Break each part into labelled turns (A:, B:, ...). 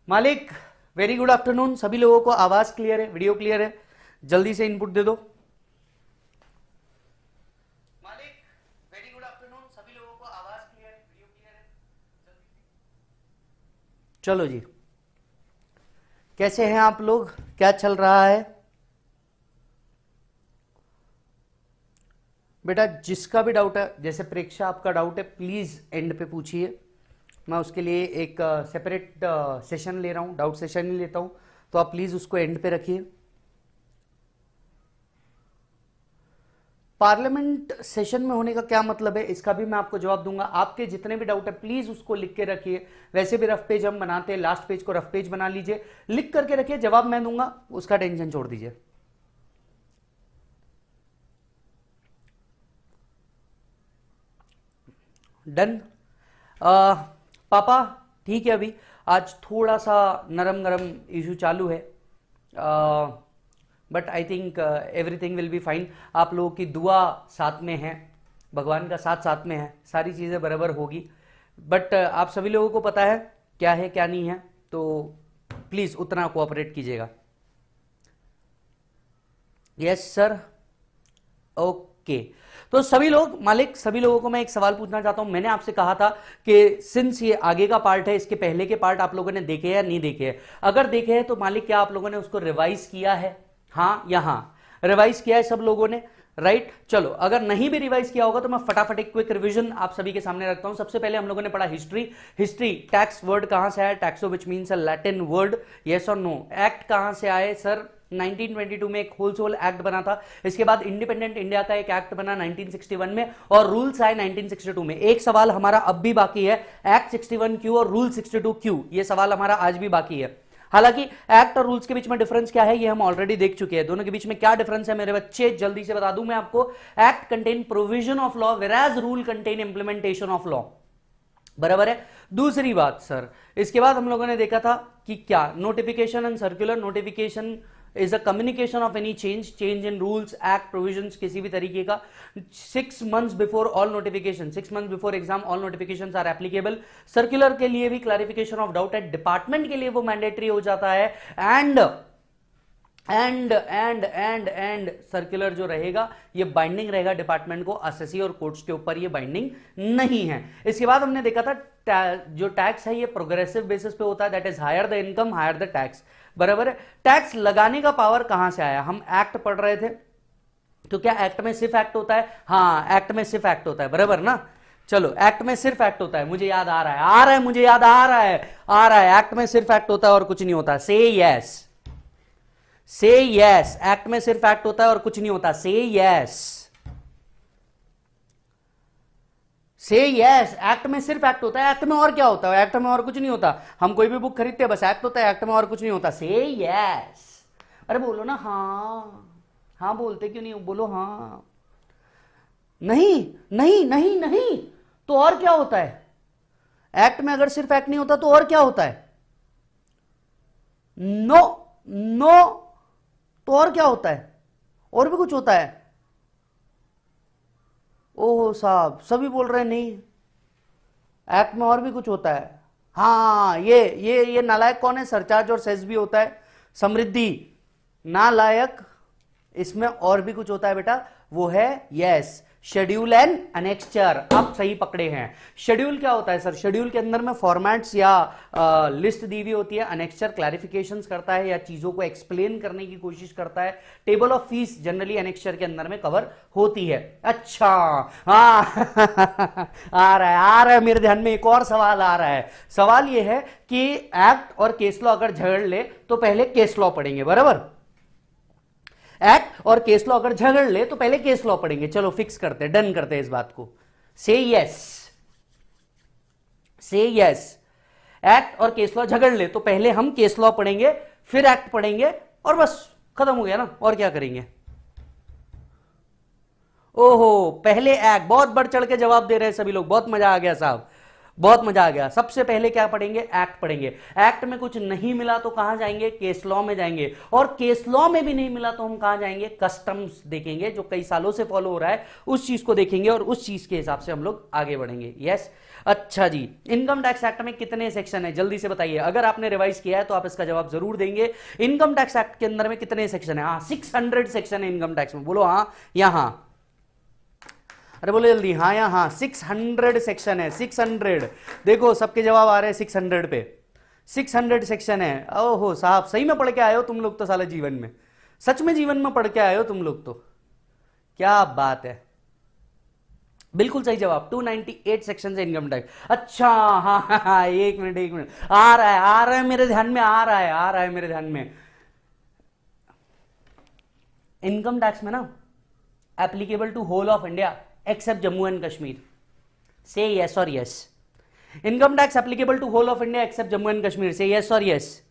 A: मालिक very good afternoon. सभी लोगों को आवाज क्लियर है, वीडियो क्लियर है? जल्दी से इनपुट दे दो। मालिक वेरी गुड आफ्टरनून। सभी लोगों को आवाज क्लियर है, वीडियो क्लियर है? जल्दी से। चलो जी, कैसे हैं आप लोग? क्या चल रहा है बेटा? जिसका भी डाउट है, जैसे प्रेक्षा आपका डाउट है, प्लीज एंड पे पूछिए। मैं उसके लिए एक सेपरेट सेशन ले रहा हूं, डाउट सेशन ही लेता हूं, तो आप प्लीज उसको एंड पे रखिए। पार्लियामेंट सेशन में होने का क्या मतलब है, इसका भी मैं आपको जवाब दूंगा। आपके जितने भी डाउट है प्लीज उसको लिख के रखिए। वैसे भी रफ पेज हम बनाते हैं, लास्ट पेज को रफ पेज बना लीजिए, लिख करके रखिए, जवाब मैं दूंगा, उसका टेंशन छोड़ दीजिए। डन। पापा ठीक है, अभी आज थोड़ा सा नरम गरम इशू चालू है, but I think everything will be fine. आप लोगों की दुआ साथ में है, भगवान का साथ साथ में है, सारी चीज़ें बराबर होगी। बट आप सभी लोगों को पता है क्या है क्या नहीं है, तो प्लीज़ उतना कोऑपरेट कीजिएगा। Yes sir, okay. तो सभी लोग, मालिक सभी लोगों को मैं एक सवाल पूछना चाहता हूं। मैंने आपसे कहा था कि सिंस ये आगे का पार्ट है, इसके पहले के पार्ट आप लोगों ने देखे हैं या नहीं देखे हैं? अगर देखे हैं तो मालिक क्या आप लोगों ने उसको रिवाइज किया है? हाँ या हाँ? रिवाइज किया है सब लोगों ने, राइट? चलो, अगर नहीं भी रिवाइज किया होगा तो मैं फटाफट एक क्विक रिवीजन आप सभी के सामने रखता हूं। सबसे पहले हम लोगों ने पढ़ा हिस्ट्री। हिस्ट्री, टैक्स वर्ड कहां से आया? Taxo which means a Latin word, yes और नो? एक्ट कहां से आए सर? 1922 में एक होलसोल एक्ट बना था। इसके बाद इंडिपेंडेंट इंडिया का एक एक्ट बना 1961 में, और रूल्स आए 1962 में। एक सवाल हमारा अब भी बाकी है, एक्ट 61 क्यों और रूल 62 क्यों? ये सवाल हमारा आज भी बाकी है। हालांकि एक्ट और रूल्स के बीच में डिफरेंस क्या है ये हम ऑलरेडी देख चुके हैं। दोनों के बीच में क्या डिफरेंस है मेरे बच्चे, जल्दी से बता दूं मैं आपको। Act contain provision of law, वेराज rule contain implementation of law. बराबर है। दूसरी बात सर, इसके बाद हम लोगों ने देखा था कि क्या notification and circular. Notification is a communication of any change in rules, act, provisions, किसी भी तरीके का। 6 months before all notification, 6 months before exam all notification are applicable. Circular के लिए भी क्लैरिफिकेशन ऑफ डाउट है, डिपार्टमेंट के लिए वो मैंडेटरी हो जाता है। एंड सर्कुलर जो रहेगा ये बाइंडिंग रहेगा डिपार्टमेंट को, एसएससी और कोर्ट्स के ऊपर ये बाइंडिंग नहीं है। इसके बाद हमने देखा था जो टैक्स है ये प्रोग्रेसिव बेसिस पे होता है, that is higher the income higher the tax. बराबर है। टैक्स लगाने का पावर कहां से आया? हम एक्ट पढ़ रहे थे, तो क्या एक्ट में सिर्फ एक्ट होता है? हाँ, एक्ट में सिर्फ एक्ट होता है, बराबर ना? चलो, एक्ट में सिर्फ एक्ट होता है, मुझे याद आ रहा है, मुझे याद आ रहा है, एक्ट में सिर्फ एक्ट होता है और कुछ नहीं होता। से यस, से यस, एक्ट में सिर्फ एक्ट होता है और कुछ नहीं होता। से यस, से यस, एक्ट में सिर्फ एक्ट होता है। एक्ट में और क्या होता है? एक्ट में और कुछ नहीं होता। हम कोई भी बुक खरीदते हैं, बस एक्ट होता है, एक्ट में और कुछ नहीं होता। से यस, अरे बोलो ना हाँ। हाँ बोलते क्यों नहीं? बोलो हाँ। नहीं नहीं नहीं नहीं, तो और क्या होता है? एक्ट में अगर सिर्फ एक्ट नहीं होता तो और क्या होता है? नो, नो, तो और क्या होता है? और भी कुछ होता है? ओह साहब, सभी बोल रहे हैं नहीं, एक्ट में और भी कुछ होता है। हाँ, ये नालायक कौन है? सरचार्ज और सेस भी होता है। समृद्धि, नालायक, इसमें और भी कुछ होता है बेटा, वो है यस, शेड्यूल एंड अनेक्स्चर। आप सही पकड़े हैं। शेड्यूल क्या होता है सर? शेड्यूल के अंदर में फॉर्मेट्स या लिस्ट दी हुई होती है। अनेक्स्चर क्लैरिफिकेशंस करता है या चीजों को एक्सप्लेन करने की कोशिश करता है। Table of fees generally annexure के अंदर में कवर होती है। अच्छा, हाँ आ रहा है मेरे ध्यान में एक और सवाल आ रहा है। सवाल ये है कि एक्ट और केस लॉ अगर झगड़ ले तो पहले केस लॉ पढ़ेंगे, बराबर? एक्ट और केस लॉ अगर झगड़ ले तो पहले केस लॉ पढ़ेंगे। चलो फिक्स करते हैं, डन करते हैं इस बात को। से यस, से यस, एक्ट और केस लॉ झगड़ ले तो पहले हम केस लॉ पढ़ेंगे, फिर एक्ट पढ़ेंगे, और बस खत्म हो गया ना। और क्या करेंगे? ओहो, पहले एक्ट। बहुत बढ़ चढ़ के जवाब दे रहे हैं सभी लोग, बहुत मजा आ गया साहब, बहुत मजा आ गया। सबसे पहले क्या पढ़ेंगे? एक्ट पढ़ेंगे। एक्ट में कुछ नहीं मिला तो कहां जाएंगे? केस लॉ में जाएंगे। और केस लॉ में भी नहीं मिला तो हम कहां जाएंगे? कस्टम्स देखेंगे, जो कई सालों से फॉलो हो रहा है उस चीज को देखेंगे, और उस चीज के हिसाब से हम लोग आगे बढ़ेंगे। यस, अच्छा जी, इनकम टैक्स एक्ट में कितने सेक्शन है जल्दी से बताइए, अगर आपने रिवाइज किया है तो आप इसका जवाब जरूर देंगे। इनकम टैक्स एक्ट के अंदर में कितने सेक्शन है? हाँ 600 सेक्शन है इनकम टैक्स में, बोलो हाँ या हाँ, अरे बोलो जल्दी हाँ या हाँ। 600 सेक्शन है, 600। देखो सबके जवाब आ रहे हैं 600 पे, 600 सेक्शन है। ओहो साहब, सही में पढ़ के आए हो तुम लोग तो साले, जीवन में, सच में जीवन में पढ़ के आए हो तुम लोग तो, क्या बात है। बिल्कुल सही जवाब, 298 सेक्शन से इनकम टैक्स। अच्छा हाँ हाँ हाँ, एक मिनट एक मिनट, आ रहा है मेरे ध्यान में, आ रहा है मेरे ध्यान में। इनकम टैक्स में ना applicable to whole of India except Jammu and Kashmir, से yes or yes. Income tax applicable to whole of India except Jammu and Kashmir, से yes or yes.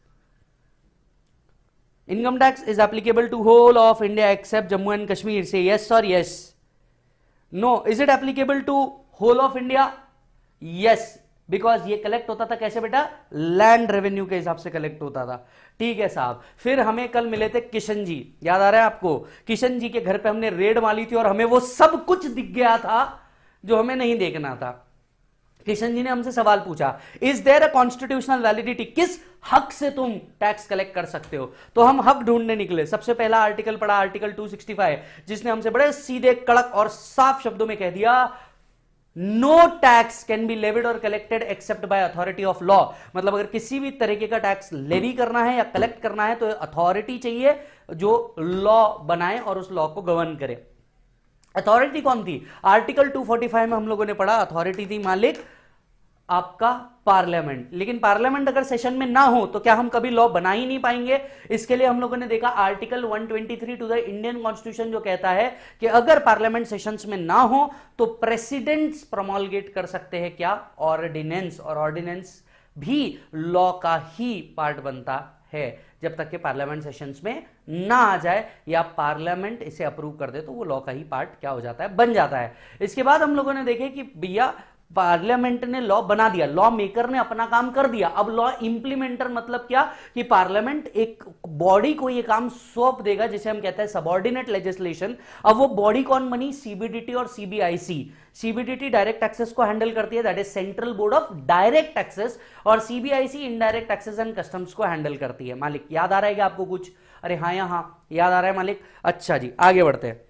A: Income tax is applicable to whole of India except Jammu and Kashmir, से yes or yes. No, is it applicable to whole of India? Yes, because ये collect होता था कैसे बेटा? Land revenue के हिसाब से कलेक्ट होता था। ठीक है साहब। फिर हमें कल मिले थे किशन जी, याद आ रहा है आपको? किशन जी के घर पे हमने रेड मारी थी और हमें वो सब कुछ दिख गया था जो हमें नहीं देखना था। किशन जी ने हमसे सवाल पूछा, is there a constitutional validity, किस हक से तुम टैक्स कलेक्ट कर सकते हो? तो हम हक ढूंढने निकले। सबसे पहला आर्टिकल पढ़ा, आर्टिकल 265, जिसने हमसे बड़े सीधे कड़क और साफ शब्दों में कह दिया, no tax can be levied और collected except by authority of law. मतलब अगर किसी भी तरीके का टैक्स लेवी करना है या कलेक्ट करना है तो अथॉरिटी चाहिए जो लॉ बनाए और उस लॉ को गवर्न करे। अथॉरिटी कौन थी? आर्टिकल 245 में हम लोगों ने पढ़ा, अथॉरिटी थी मालिक आपका पार्लियामेंट। लेकिन पार्लियामेंट अगर सेशन में ना हो तो क्या हम कभी लॉ बना ही नहीं पाएंगे? इसके लिए हम लोगों ने देखा article 123 to the Indian constitution, जो कहता है कि अगर पार्लियामेंट सेशंस में ना हो तो प्रेसिडेंट्स प्रोमोलगेट कर सकते हैं क्या? ऑर्डिनेंस। और ऑर्डिनेंस भी लॉ का ही पार्ट बनता है जब तक कि पार्लियामेंट सेशंस में ना आ जाए या पार्लियामेंट इसे अप्रूव कर दे तो वो लॉ का ही पार्ट क्या हो जाता है? बन जाता है। इसके बाद हम लोगों ने देखे कि भैया पार्लियामेंट ने लॉ बना दिया, लॉ मेकर ने अपना काम कर दिया, अब लॉ इंप्लीमेंटर मतलब क्या? कि पार्लियामेंट एक बॉडी को ये काम सौंप देगा जिसे हम कहते हैं सबऑर्डिनेट लेजिस्लेशन। अब वो बॉडी कौन बनी? सीबीडीटी और सीबीआईसी। सीबीडीटी डायरेक्ट टैक्सेस को हैंडल करती है, that is central board of direct taxes, और CBIC indirect taxes and customs को हैंडल करती है। मालिक याद आ रहा है क्या आपको कुछ? अरे हाँ या हाँ, याद आ रहा है मालिक? अच्छा जी, आगे बढ़ते हैं।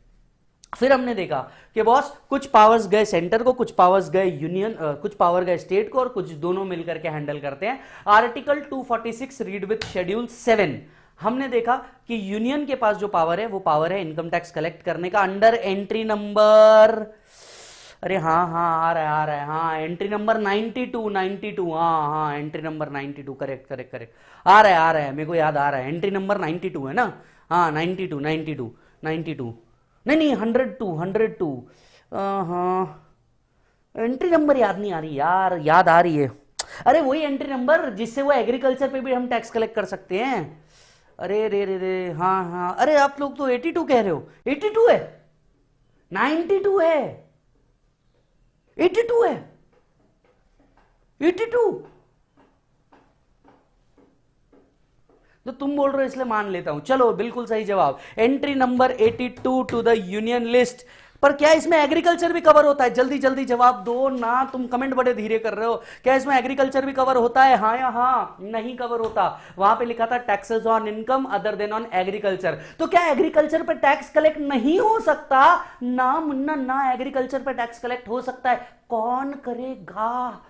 A: फिर हमने देखा कि बॉस कुछ पावर्स गए सेंटर को, कुछ पावर्स गए यूनियन, कुछ पावर गए स्टेट को, और कुछ दोनों मिलकर के हैंडल करते हैं। आर्टिकल 246 रीड विथ शेड्यूल 7, हमने देखा कि यूनियन के पास जो पावर है वो पावर है इनकम टैक्स कलेक्ट करने का अंडर एंट्री नंबर, अरे हाँ हाँ आ रहा है हाँ, एंट्री नंबर 92, हाँ हाँ entry number 92, correct correct correct, आ रहा है मेरे को याद आ रहा है, एंट्री नंबर 92 है ना? हाँ 92 नहीं 102 हाँ, एंट्री नंबर याद नहीं आ रही यार, याद आ रही है। अरे वही एंट्री नंबर जिससे वो एग्रीकल्चर पे भी हम टैक्स कलेक्ट कर सकते हैं। अरे रे हाँ हाँ, अरे आप लोग तो 82 कह रहे हो, 82 है, 92 है, 82 है, 82 तो तुम बोल रहे हो इसलिए मान लेता हूं। चलो बिल्कुल सही जवाब, entry number 82 to the union list. पर क्या इसमें एग्रीकल्चर भी कवर होता है? जल्दी जल्दी जवाब दो ना, तुम कमेंट बड़े धीरे कर रहे हो। क्या इसमें एग्रीकल्चर भी कवर होता है? हाँ या हाँ? नहीं कवर होता। वहां पे लिखा था taxes on income other than on agriculture. तो क्या एग्रीकल्चर पे टैक्स कलेक्ट नहीं हो सकता? ना मुन्ना ना, एग्रीकल्चर पे टैक्स कलेक्ट हो सकता है। कौन करेगा?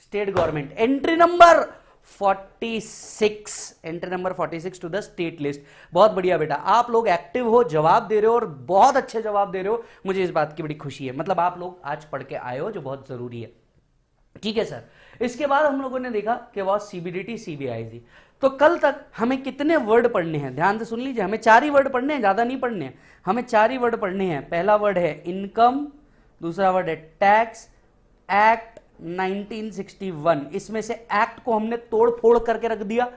A: State government. Entry number 46, entry number 46 to the state list. बहुत बढ़िया बेटा, आप लोग एक्टिव हो, जवाब दे रहे हो और बहुत अच्छे जवाब दे रहे हो, मुझे इस बात की बड़ी खुशी है। मतलब आप लोग आज पढ़ के आए हो जो बहुत जरूरी है। ठीक है सर। इसके बाद हम लोगों ने देखा कि वह सीबीडीटी सीबीआईसी। तो कल तक हमें कितने वर्ड पढ़ने हैं? ध्यान से सुन लीजिए, हमें 4 ही वर्ड पढ़ने हैं, ज्यादा नहीं पढ़ने हैं, हमें 4 ही वर्ड पढ़ने हैं। पहला वर्ड है इनकम, दूसरा वर्ड है टैक्स, एक्ट 1961। इसमें से एक्ट को हमने तोड़ फोड़ करके रख दिया।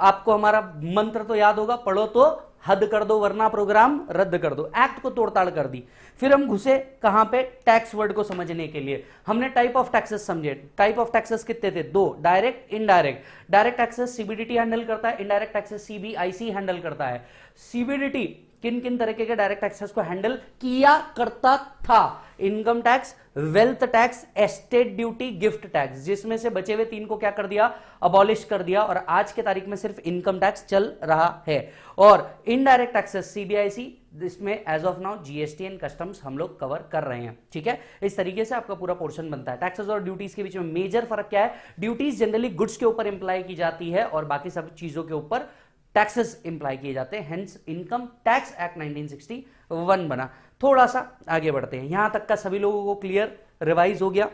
A: आपको हमारा मंत्र तो याद होगा, पढ़ो तो हद कर दो वरना प्रोग्राम रद्द कर दो, एक्ट को तोड़ताड़ कर दी। फिर हम घुसे कहां पे, टैक्स वर्ड को समझने के लिए। हमने टाइप ऑफ टैक्सेस समझे। टाइप ऑफ टैक्सेस कितने थे, दो, direct indirect. Direct taxes CBDT handle करता है, इनडायरेक्ट टैक्सेस सीबीआईसी हैंडल करता है। सीबीडीटी किन किन तरीके के डायरेक्ट टैक्सेस को हैंडल किया करता था, income tax, wealth tax, estate duty, gift tax, जिसमें से बचे हुए 3 को क्या कर दिया, अबॉलिश कर दिया, और आज के तारीख में सिर्फ इनकम टैक्स चल रहा है। और इनडायरेक्ट टैक्सेस सीबीआईसी, इसमें as of now GST and customs हम लोग कवर कर रहे हैं, ठीक है। इस तरीके से आपका पूरा पोर्शन बनता है। टैक्सेस और ड्यूटीज के बीच में मेजर फर्क क्या है, ड्यूटीज जनरली गुड्स के ऊपर इंप्लाई की जाती है और बाकी सब चीजों के ऊपर टैक्सेस इंप्लाई किए जाते हैं, हेंस इनकम टैक्स एक्ट 1961 बना। थोड़ा सा आगे बढ़ते हैं, यहां तक का सभी लोगों को क्लियर, रिवाइज हो गया,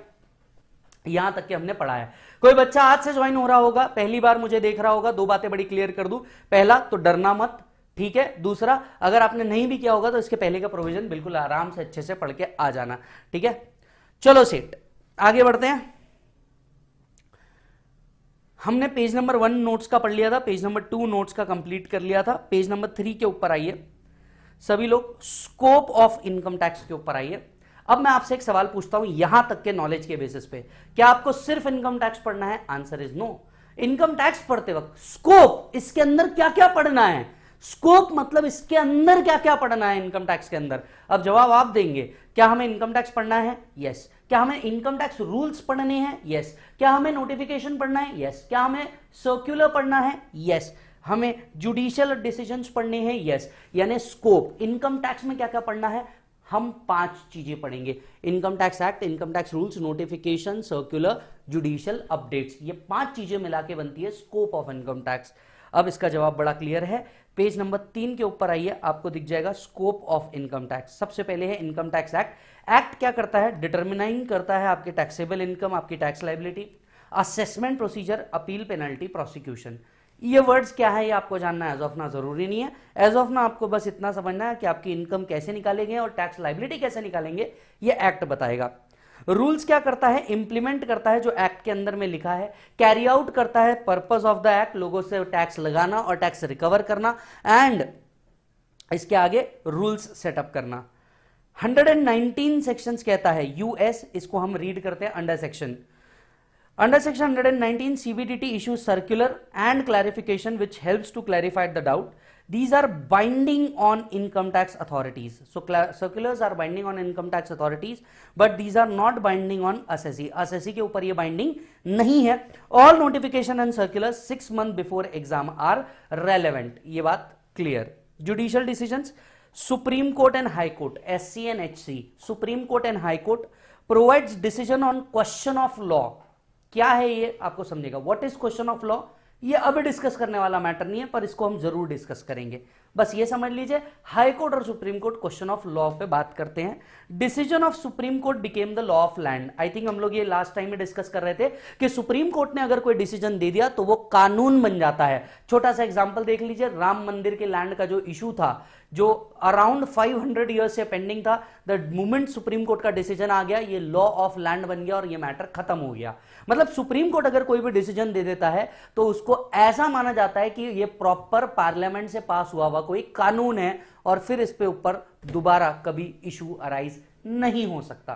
A: यहां तक के हमने पढ़ा है। कोई बच्चा आज से ज्वाइन हो रहा होगा, पहली बार मुझे देख रहा होगा, 2 बातें बड़ी क्लियर कर दूं। पहला तो डरना मत, ठीक है। दूसरा, अगर आपने नहीं भी किया होगा तो इसके पहले का प्रोविजन बिल्कुल आराम से अच्छे से पढ़ के आ जाना, ठीक है। चलो सेट, आगे बढ़ते हैं। हमने पेज नंबर 1 नोट्स का पढ़ लिया था, पेज नंबर 2 नोट्स का कंप्लीट कर लिया था। पेज नंबर 3 के ऊपर आइए सभी लोग, स्कोप ऑफ इनकम टैक्स के ऊपर आइए। अब मैं आपसे एक सवाल पूछता हूं यहां तक के नॉलेज के बेसिस पे, क्या आपको सिर्फ इनकम टैक्स पढ़ना है? Answer is no. Income tax पढ़ते वक्त स्कोप, इसके अंदर क्या क्या पढ़ना है, स्कोप मतलब इसके अंदर क्या क्या पढ़ना है इनकम टैक्स के अंदर। अब जवाब आप देंगे, क्या हमें इनकम टैक्स पढ़ना है? यस। क्या हमें इनकम टैक्स रूल्स पढ़ने हैं? यस। क्या हमें नोटिफिकेशन पढ़ना है? यस। क्या हमें सर्कुलर पढ़ना है? यस। हमें जुडिशियल डिसीजंस पढ़ने हैं? यस। यानी स्कोप, इनकम टैक्स में क्या क्या पढ़ना है, हम 5 चीजें पढ़ेंगे, income tax act, income tax rules, notification, circular, judicial updates, ये 5 चीजें मिला के बनती है स्कोप ऑफ इनकम टैक्स। अब इसका जवाब बड़ा क्लियर है, पेज नंबर 3 के ऊपर आइए, आपको दिख जाएगा स्कोप ऑफ इनकम टैक्स। सबसे पहले है इनकम टैक्स एक्ट। एक्ट क्या करता है, डिटरमिनाइंग करता है आपके टैक्सेबल इनकम, आपकी tax liability, assessment procedure, appeal, penalty, prosecution. ये वर्ड्स क्या है ये आपको जानना एज ऑफ ना जरूरी नहीं है। एज ऑफ ना आपको बस इतना समझना है कि आपकी इनकम कैसे निकालेंगे और टैक्स लाइबिलिटी कैसे निकालेंगे, ये एक्ट बताएगा। रूल्स क्या करता है, इंप्लीमेंट करता है जो एक्ट के अंदर में लिखा है, कैरी आउट करता है पर्पस ऑफ द एक्ट, लोगों से टैक्स लगाना और टैक्स रिकवर करना, एंड इसके आगे रूल्स सेटअप करना। 119 सेक्शंस कहता है यूएस, इसको हम रीड करते हैं under section. Under section 119, CBDT issues circular and clarification which helps to clarify the doubt. These are binding on income tax authorities. So circulars are binding on income tax authorities, but these are not binding on assessee. Assessee के ऊपर ये binding नहीं है. All notification and circulars 6 months before exam are relevant. ये बात clear. Judicial decisions, Supreme Court and High Court, SC and HC. Supreme Court and High Court provides decision on question of law. क्या है ये आपको समझेगा, what is question of law, ये अभी discuss करने वाला मैटर नहीं है पर इसको हम जरूर डिस्कस करेंगे। बस ये समझ लीजिए, हाई कोर्ट और supreme court question of law पे बात करते हैं। Decision of supreme court became the law of land. I think हम लोग ये लास्ट टाइम में डिस्कस कर रहे थे कि सुप्रीम कोर्ट ने अगर कोई डिसीजन दे दिया तो वो कानून बन जाता है। छोटा सा एग्जांपल देख लीजिए, राम मंदिर के लैंड का जो इशू था, जो अराउंड 500 ईयर्स से पेंडिंग था, द मोमेंट सुप्रीम कोर्ट का डिसीजन आ गया, ये लॉ ऑफ लैंड बन गया और ये मैटर खत्म हो गया। मतलब सुप्रीम कोर्ट अगर कोई भी डिसीजन दे देता है तो उसको ऐसा माना जाता है कि ये प्रॉपर पार्लियामेंट से पास हुआ कोई कानून है और फिर इस पे ऊपर दोबारा कभी इशू अराइज नहीं हो सकता।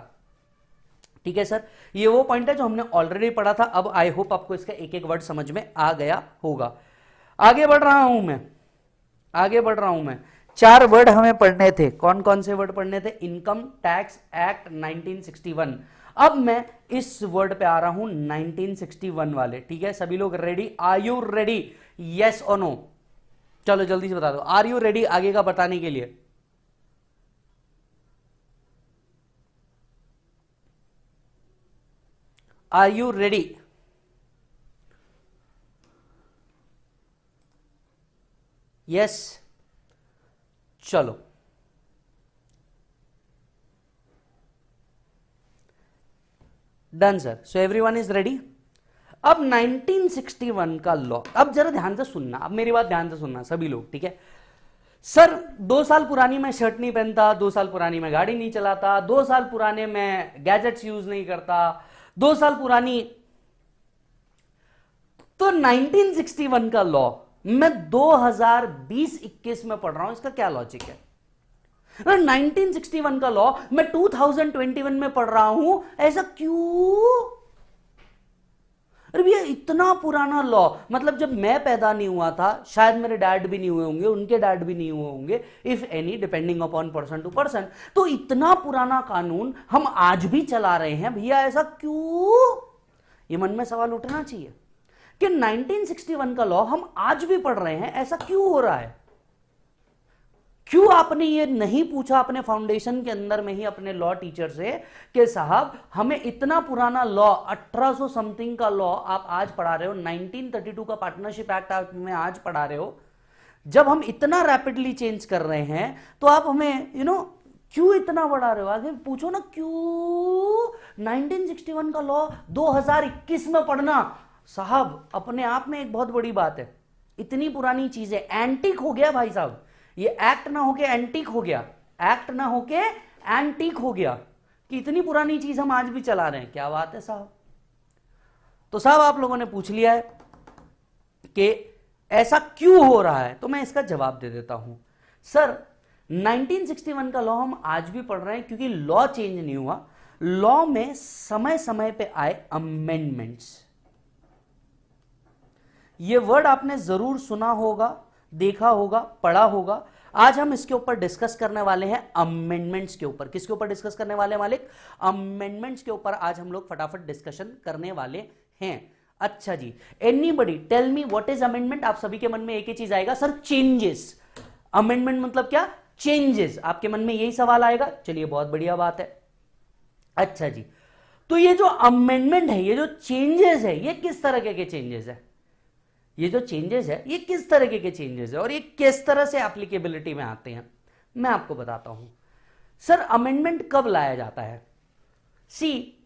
A: ठीक है सर, ये वो पॉइंट है जो हमने ऑलरेडी पढ़ा था। अब आई होप आपको इसका एक एक वर्ड समझ में आ गया होगा। आगे बढ़ रहा हूं मैं 4 वर्ड हमें पढ़ने थे। कौन कौन से वर्ड पढ़ने थे? Income tax act 1961। अब मैं इस वर्ड पे आ रहा हूं 1961 वाले। ठीक है, सभी लोग ready? Are you ready? Yes और नो? चलो जल्दी से बता दो, आर यू रेडी आगे का बताने के लिए? Are you ready? यस, चलो done sir. So everyone is ready. अब 1961 का लॉ, अब जरा ध्यान से सुनना, अब मेरी बात ध्यान से सुनना सभी लोग, ठीक है? सर 2 साल पुरानी मैं शर्ट नहीं पहनता, 2 साल पुरानी मैं गाड़ी नहीं चलाता, 2 साल पुराने मैं गैजेट्स यूज नहीं करता, 2 साल पुरानी, तो 1961 का लॉ मैं 2020-21 में पढ़ रहा हूं, इसका क्या लॉजिक है? 1961 का लॉ मैं 2021 में पढ़ रहा हूं, ऐसा क्यों? अरे भैया इतना पुराना लॉ, मतलब जब मैं पैदा नहीं हुआ था, शायद मेरे डैड भी नहीं हुए होंगे, उनके डैड भी नहीं हुए होंगे, if any, depending upon person to person, तो इतना पुराना कानून हम आज भी चला रहे हैं, भैया ऐसा क्यों? ये मन में सवाल उठना चाहिए कि 1961 का लॉ हम आज भी पढ़ रहे हैं, ऐसा क्यों हो रहा है? क्यों आपने ये नहीं पूछा अपने फाउंडेशन के अंदर में ही अपने लॉ टीचर से कि साहब हमें इतना पुराना लॉ, 1800 समथिंग का लॉ आप आज पढ़ा रहे हो, 1932 का पार्टनरशिप एक्ट आप में आज पढ़ा रहे हो, जब हम इतना रैपिडली चेंज कर रहे हैं तो आप हमें क्यों इतना बढ़ा रहे हो? आगे पूछो ना, क्यों 1961 का लॉ 2021 में पढ़ना? साहब अपने आप में एक बहुत बड़ी बात है, इतनी पुरानी चीज है, एंटीक हो गया भाई साहब, ये एक्ट ना होके एंटीक हो गया, एक्ट ना होके एंटीक हो गया कि इतनी पुरानी चीज हम आज भी चला रहे हैं। क्या बात है साहब? तो साहब आप लोगों ने पूछ लिया है कि ऐसा क्यों हो रहा है, तो मैं इसका जवाब दे देता हूं। सर 1961 का लॉ हम आज भी पढ़ रहे हैं क्योंकि लॉ चेंज नहीं हुआ, लॉ में समय समय पे आए अमेंडमेंट्स। ये वर्ड आपने जरूर सुना होगा, देखा होगा, पढ़ा होगा। आज हम इसके ऊपर डिस्कस करने वाले हैं, अमेंडमेंट्स के ऊपर। किसके ऊपर डिस्कस करने वाले हैं मालिक? अमेंडमेंट्स के ऊपर आज हम लोग फटाफट डिस्कशन करने वाले हैं। अच्छा जी, anybody tell me what is amendment? आप सभी के मन में एक ही चीज आएगा, सर चेंजेस। अमेंडमेंट मतलब क्या? चेंजेस। आपके मन में यही सवाल आएगा। चलिए बहुत बढ़िया बात है। अच्छा जी, तो ये जो अमेंडमेंट है, ये जो चेंजेस है, ये किस तरह के चेंजेस है? ये जो चेंजेस है ये किस तरीके के चेंजेस है और ये किस तरह से एप्लीकेबिलिटी में आते हैं, मैं आपको बताता हूं। सर अमेंडमेंट कब लाया जाता है? सी,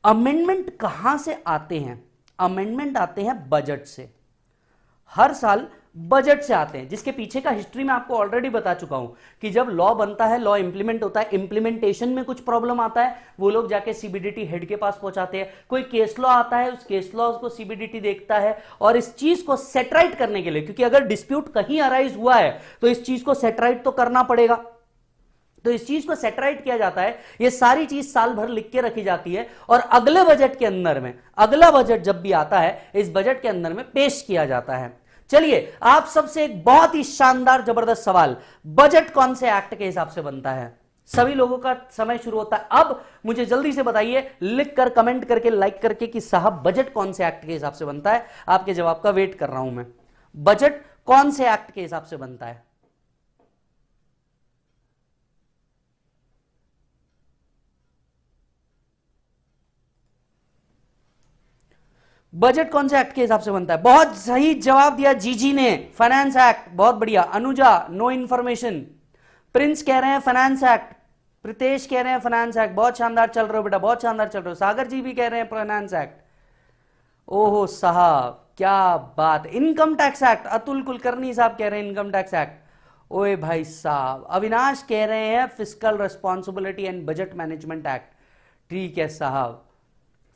A: अमेंडमेंट कहां से आते हैं? अमेंडमेंट आते हैं बजट से। हर साल बजट से आते हैं, जिसके पीछे का हिस्ट्री मैं आपको ऑलरेडी बता चुका हूं कि जब लॉ बनता है, लॉ इंप्लीमेंट होता है, इंप्लीमेंटेशन में कुछ प्रॉब्लम आता है, वो लोग जाके सीबीडीटी हेड के पास पहुंचाते हैं। कोई केस लॉ आता है, उस केस लॉ को सीबीडीटी देखता है और इस चीज को सेटराइट करने के लिए, क्योंकि अगर डिस्प्यूट कहीं अराइज हुआ है तो इस चीज को सेटराइट तो करना पड़ेगा, तो इस चीज को सेटराइट किया जाता है। ये सारी चीज साल भर लिख के रखी जाती है और अगले बजट के अंदर में, अगला बजट जब भी आता है, इस बजट के अंदर में पेश किया जाता है। चलिए आप सबसे एक बहुत ही शानदार जबरदस्त सवाल, बजट कौन से एक्ट के हिसाब से बनता है? सभी लोगों का समय शुरू होता है अब। मुझे जल्दी से बताइए, लिखकर, कमेंट करके, लाइक करके कि साहब बजट कौन से एक्ट के हिसाब से बनता है। आपके जवाब का वेट कर रहा हूं मैं। बजट कौन से एक्ट के हिसाब से बनता है? बजट कौन से एक्ट के हिसाब से बनता है? बहुत सही जवाब दिया जीजी ने, फाइनेंस एक्ट। बहुत बढ़िया। Anuja no information. प्रिंस कह रहे हैं फाइनेंस एक्ट, प्रितेश कह रहे हैं फाइनेंस एक्ट। बहुत शानदार चल रहे हो बेटा, बहुत शानदार चल रहे हो। सागर जी भी कह रहे हैं फाइनेंस एक्ट। ओहो साहब क्या बात। Income tax act, Atul Kulkarni साहब कह रहे हैं इनकम टैक्स एक्ट। ओए भाई साहब, अविनाश कह रहे हैं fiscal responsibility and budget management act. ठीक है साहब,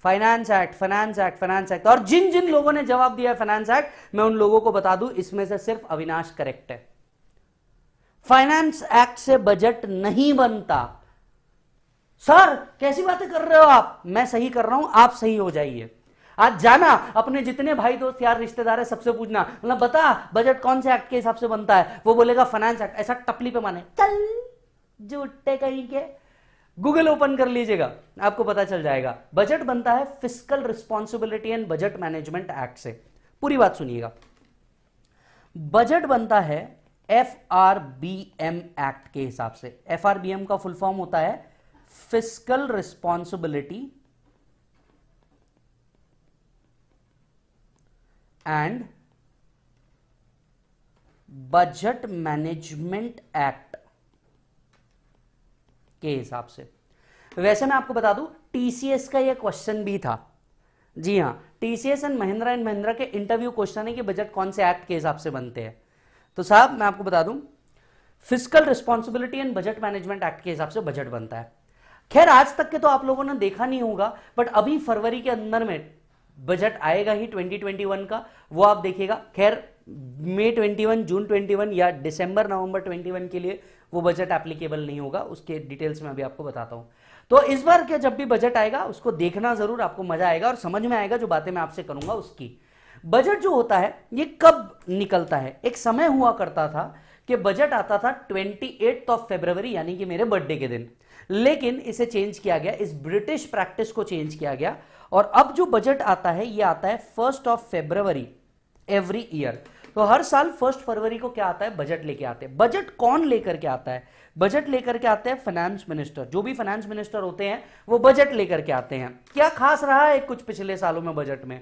A: finance act, finance act, finance act. और जिन जिन लोगों ने जवाब दिया है फाइनेंस एक्ट, मैं उन लोगों को बता दूं इसमें से सिर्फ अविनाश करेक्ट है। फाइनेंस एक्ट से बजट नहीं बनता। सर कैसी बातें कर रहे हो आप? मैं सही कर रहा हूं, आप सही हो जाइए। आज जाना अपने जितने भाई दोस्त यार रिश्तेदार है सबसे पूछना, मतलब बता बजट कौन से एक्ट के हिसाब से बनता है? वो बोलेगा फाइनेंस एक्ट। ऐसा टपली पे माने चल झूठे कहीं के। गूगल ओपन कर लीजिएगा, आपको पता चल जाएगा। बजट बनता है fiscal responsibility and budget management act से। पूरी बात सुनिएगा। बजट बनता है FRBM एक्ट के हिसाब से। FRBM का फुल फॉर्म होता है fiscal responsibility and budget management act के हिसाब से। वैसे मैं आपको बता दूं, टीसीएस का यह क्वेश्चन भी था। जी हां, टीसीएस एंड महिंद्रा के इंटरव्यू क्वेश्चन है कि बजट कौन से एक्ट के हिसाब से बनते हैं। तो साहब मैं आपको बता दूं, fiscal responsibility and budget management act के हिसाब से बजट बनता है। खैर आज तक के तो आप लोगों ने देखा नहीं होगा, बट अभी फरवरी के अंदर में बजट आएगा ही 2021 का, वो आप देखिएगा। खैर मई 21, जून 21 या दिसंबर नवंबर 21 के लिए वो बजट एप्लीकेबल नहीं होगा, उसके डिटेल्स में अभी आपको बताता हूं। तो इस बार के जब भी बजट आएगा उसको देखना जरूर, आपको मजा आएगा और समझ में आएगा जो बातें मैं आपसे करूंगा उसकी। बजट जो होता है ये कब निकलता है, एक समय हुआ करता था कि बजट आता था 28 फरवरी यानी कि मेरे बर्थडे के दिन, लेकिन इसे चेंज किया गया, इस ब्रिटिश प्रैक्टिस को चेंज किया गया और अब जो बजट आता है ये आता है 1 फरवरी एवरी ईयर। तो हर साल 1 फरवरी को क्या आता है, बजट लेके आते हैं। बजट कौन लेकर के आता है, बजट लेकर के आते हैं फाइनेंस मिनिस्टर, जो भी फाइनेंस मिनिस्टर होते हैं वो बजट लेकर के आते हैं। क्या खास रहा है कुछ पिछले सालों में बजट में,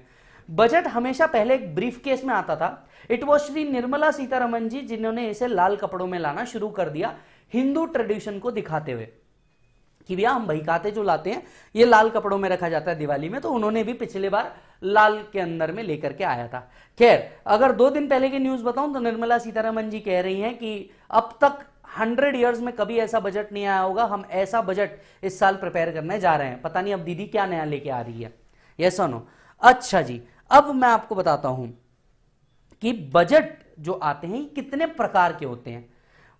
A: बजट हमेशा पहले एक ब्रीफ केस में आता था। इट वॉज श्री निर्मला सीतारमन जी जिन्होंने इसे लाल कपड़ों में लाना शुरू कर दिया, हिंदू ट्रेडिशन को दिखाते हुए कि भैया हम बहीखाते जो लाते हैं ये लाल कपड़ों में रखा जाता है दिवाली में, तो उन्होंने भी पिछले बार लाल के अंदर में लेकर के आया था। खैर अगर 2 दिन पहले की न्यूज बताऊं तो निर्मला सीतारमन जी कह रही हैं कि अब तक 100 ईयर्स में कभी ऐसा बजट नहीं आया होगा, हम ऐसा बजट इस साल प्रिपेयर करने जा रहे हैं। पता नहीं अब दीदी क्या नया लेके आ रही है, यस और नो। अच्छा जी, अब मैं आपको बताता हूं कि बजट जो आते हैं कितने प्रकार के होते हैं।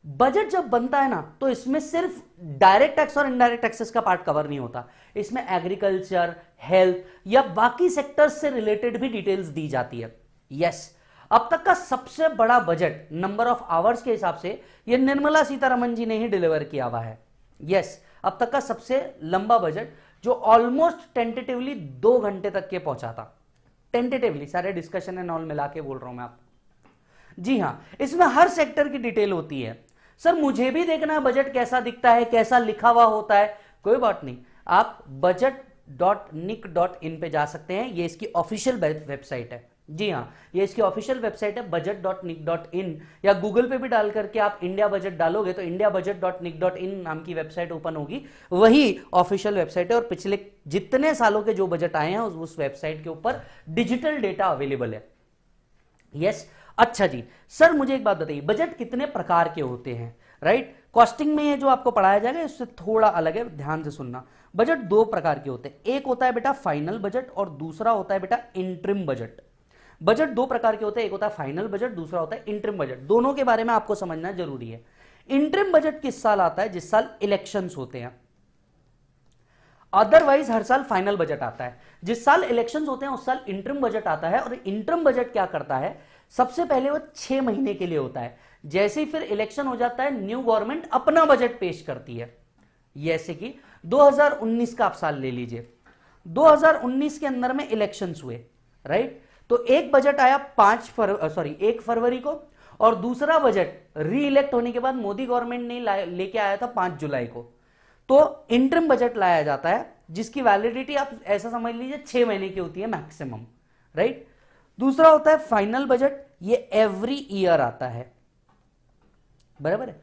A: बजट जब बनता है ना तो इसमें सिर्फ डायरेक्ट टैक्स और इनडायरेक्ट टैक्सेस का पार्ट कवर नहीं होता, इसमें एग्रीकल्चर, हेल्थ या बाकी सेक्टर्स से रिलेटेड भी डिटेल्स दी जाती है। यस, अब तक का सबसे बड़ा बजट नंबर ऑफ आवर्स के हिसाब से ये निर्मला सीतारमन जी ने ही डिलीवर किया हुआ है। यस, अब तक का सबसे लंबा बजट जो ऑलमोस्ट टेंटेटिवली 2 घंटे तक के पहुंचा था। टेंटेटिवली, सारे डिस्कशन एंड ऑल मिला के बोल रहा हूं मैं आपको। जी हां, इसमें हर सेक्टर की डिटेल होती है। सर मुझे भी देखना है बजट कैसा दिखता है, कैसा लिखा हुआ होता है, कोई बात नहीं, आप budget.nic.in पे जा सकते हैं, ये इसकी ऑफिशियल वेबसाइट है। जी हाँ, ये इसकी ऑफिशियल वेबसाइट है budget.nic.in, या गूगल पे भी डाल करके आप इंडिया बजट डालोगे तो इंडिया budget.nic.in नाम की वेबसाइट ओपन होगी, वही ऑफिशियल वेबसाइट है और पिछले जितने सालों के जो बजट आए हैं उस वेबसाइट के ऊपर डिजिटल डेटा अवेलेबल है। यस, अच्छा जी, सर मुझे एक बात बताइए, बजट कितने प्रकार के होते हैं, राइट? कॉस्टिंग में ये जो आपको पढ़ाया जाएगा इससे थोड़ा अलग है, ध्यान से सुनना। बजट 2 प्रकार के होते हैं, एक होता है बेटा फाइनल बजट और दूसरा होता है बेटा इंटरिम बजट। बजट 2 प्रकार के होते हैं, एक होता है फाइनल बजट, दूसरा होता है इंटरिम बजट। दोनों के बारे में आपको समझना जरूरी है। इंटरिम बजट किस साल आता है, जिस साल इलेक्शंस होते हैं, अदरवाइज हर साल फाइनल बजट आता है। जिस साल इलेक्शंस होते हैं उस साल इंटरिम बजट आता है। और इंटरिम बजट क्या करता है, सबसे पहले वो 6 महीने के लिए होता है, जैसे ही फिर इलेक्शन हो जाता है न्यू गवर्नमेंट अपना बजट पेश करती है। जैसे कि 2019 का आप साल ले लीजिए, 2019 के अंदर में इलेक्शंस हुए, राइट? तो एक बजट आया 1 फरवरी को, और दूसरा बजट री इलेक्ट होने के बाद मोदी गवर्नमेंट ने लेके आया था 5 जुलाई को। तो इंटरिम बजट लाया जाता है जिसकी वैलिडिटी आप ऐसा समझ लीजिए 6 महीने की होती है मैक्सिमम, राइट? दूसरा होता है फाइनल बजट, ये एवरी ईयर आता है, बराबर है।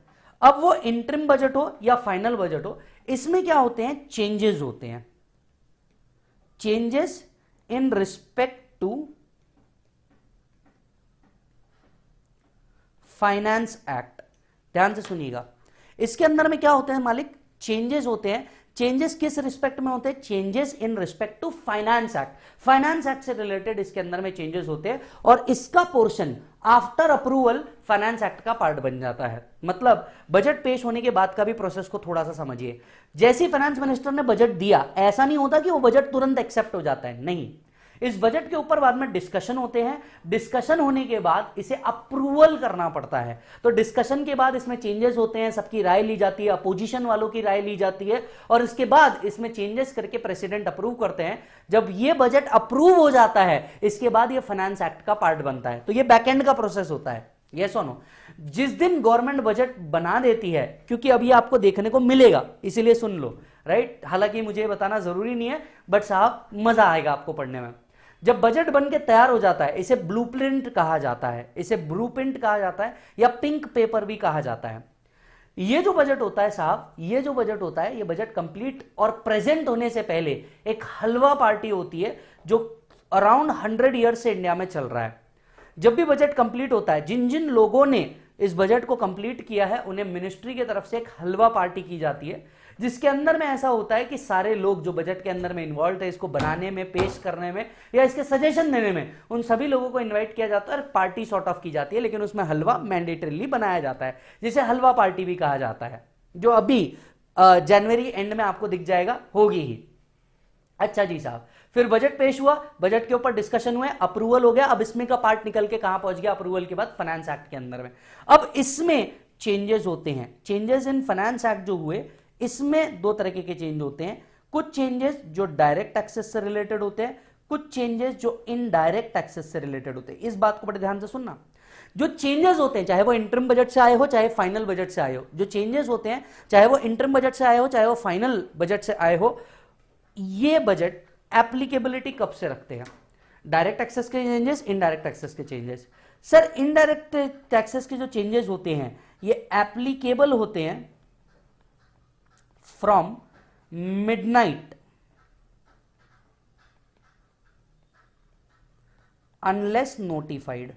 A: अब वो इंटरिम बजट हो या फाइनल बजट हो, इसमें क्या होते हैं, चेंजेस होते हैं, changes in respect to finance act. ध्यान से सुनिएगा, इसके अंदर में क्या होते हैं मालिक, चेंजेस होते हैं। चेंजेस किस रिस्पेक्ट में होते हैं, changes in respect to finance act. Finance act से रिलेटेड इसके अंदर में चेंजेस होते हैं और इसका portion after approval finance act का पार्ट बन जाता है। मतलब बजट पेश होने के बाद का भी प्रोसेस को थोड़ा सा समझिए। जैसे फाइनेंस मिनिस्टर ने बजट दिया, ऐसा नहीं होता कि वो बजट तुरंत एक्सेप्ट हो जाता है, नहीं, इस बजट के ऊपर बाद में डिस्कशन होते हैं, डिस्कशन होने के बाद इसे अप्रूवल करना पड़ता है। तो डिस्कशन के बाद इसमें चेंजेस होते हैं, सबकी राय ली जाती है, अपोजिशन वालों की राय ली जाती है और इसके बाद इसमें चेंजेस करके प्रेसिडेंट अप्रूव करते हैं। जब ये बजट अप्रूव हो जाता है इसके बाद ये फाइनेंस एक्ट का पार्ट बनता है। तो ये बैकएंड का प्रोसेस होता है, यस और नो। जिस दिन गवर्नमेंट बजट बना देती है, क्योंकि अभी आपको देखने को मिलेगा इसीलिए सुन लो, राइट? हालांकि मुझे बताना जरूरी नहीं है, बट साहब मजा आएगा आपको पढ़ने में। जब बजट बन के तैयार हो जाता है, इसे ब्लूप्रिंट कहा जाता है, इसे ब्लूप्रिंट कहा जाता है या पिंक पेपर भी कहा जाता है। ये जो बजट होता है साहब, ये जो बजट होता है, ये बजट कंप्लीट और प्रेजेंट होने से पहले एक हलवा पार्टी होती है जो अराउंड 100 ईयर से इंडिया में चल रहा है। जब भी बजट कंप्लीट होता है, जिन जिन लोगों ने इस बजट को कंप्लीट किया है उन्हें मिनिस्ट्री की तरफ से एक हलवा पार्टी की जाती है, जिसके अंदर में ऐसा होता है कि सारे लोग जो बजट के अंदर में इन्वॉल्व है, इसको बनाने में, पेश करने में या इसके सजेशन देने में, उन सभी लोगों को इन्वाइट किया जाता है और पार्टी सॉर्ट ऑफ की जाती है, लेकिन उसमें हलवा मैंडेटरीली बनाया जाता है, जिसे हलवा पार्टी भी कहा जाता है, जो अभी जनवरी एंड में आपको दिख जाएगा, होगी ही। अच्छा जी साहब, फिर बजट पेश हुआ, बजट के ऊपर डिस्कशन हुए, अप्रूवल हो गया। अब इसमें का पार्ट निकल के कहां पहुंच गया? अप्रूवल के बाद फाइनेंस एक्ट के अंदर में। अब इसमें चेंजेस होते हैं, चेंजेस इन फाइनेंस एक्ट जो हुए, इसमें दो तरीके के चेंज होते हैं। कुछ चेंजेस जो डायरेक्ट टैक्सेस से रिलेटेड होते हैं, कुछ चेंजेस जो इनडायरेक्ट टैक्सेस से रिलेटेड होते हैं। इस बात को बड़े ध्यान से सुनना। जो चेंजेस होते हैं, चाहे वो इंटरम बजट से आए हो चाहे फाइनल बजट से आए हो, जो चेंजेस होते हैं चाहे वो इंटरम बजट से आए हो चाहे वो फाइनल बजट से आए हो, ये बजट एप्लीकेबिलिटी कब से रखते हैं? डायरेक्ट टैक्सेस के चेंजेस, इनडायरेक्ट टैक्सेस के चेंजेस। सर इनडायरेक्ट टैक्सेस के जो चेंजेस होते हैं ये एप्लीकेबल होते हैं from midnight unless notified.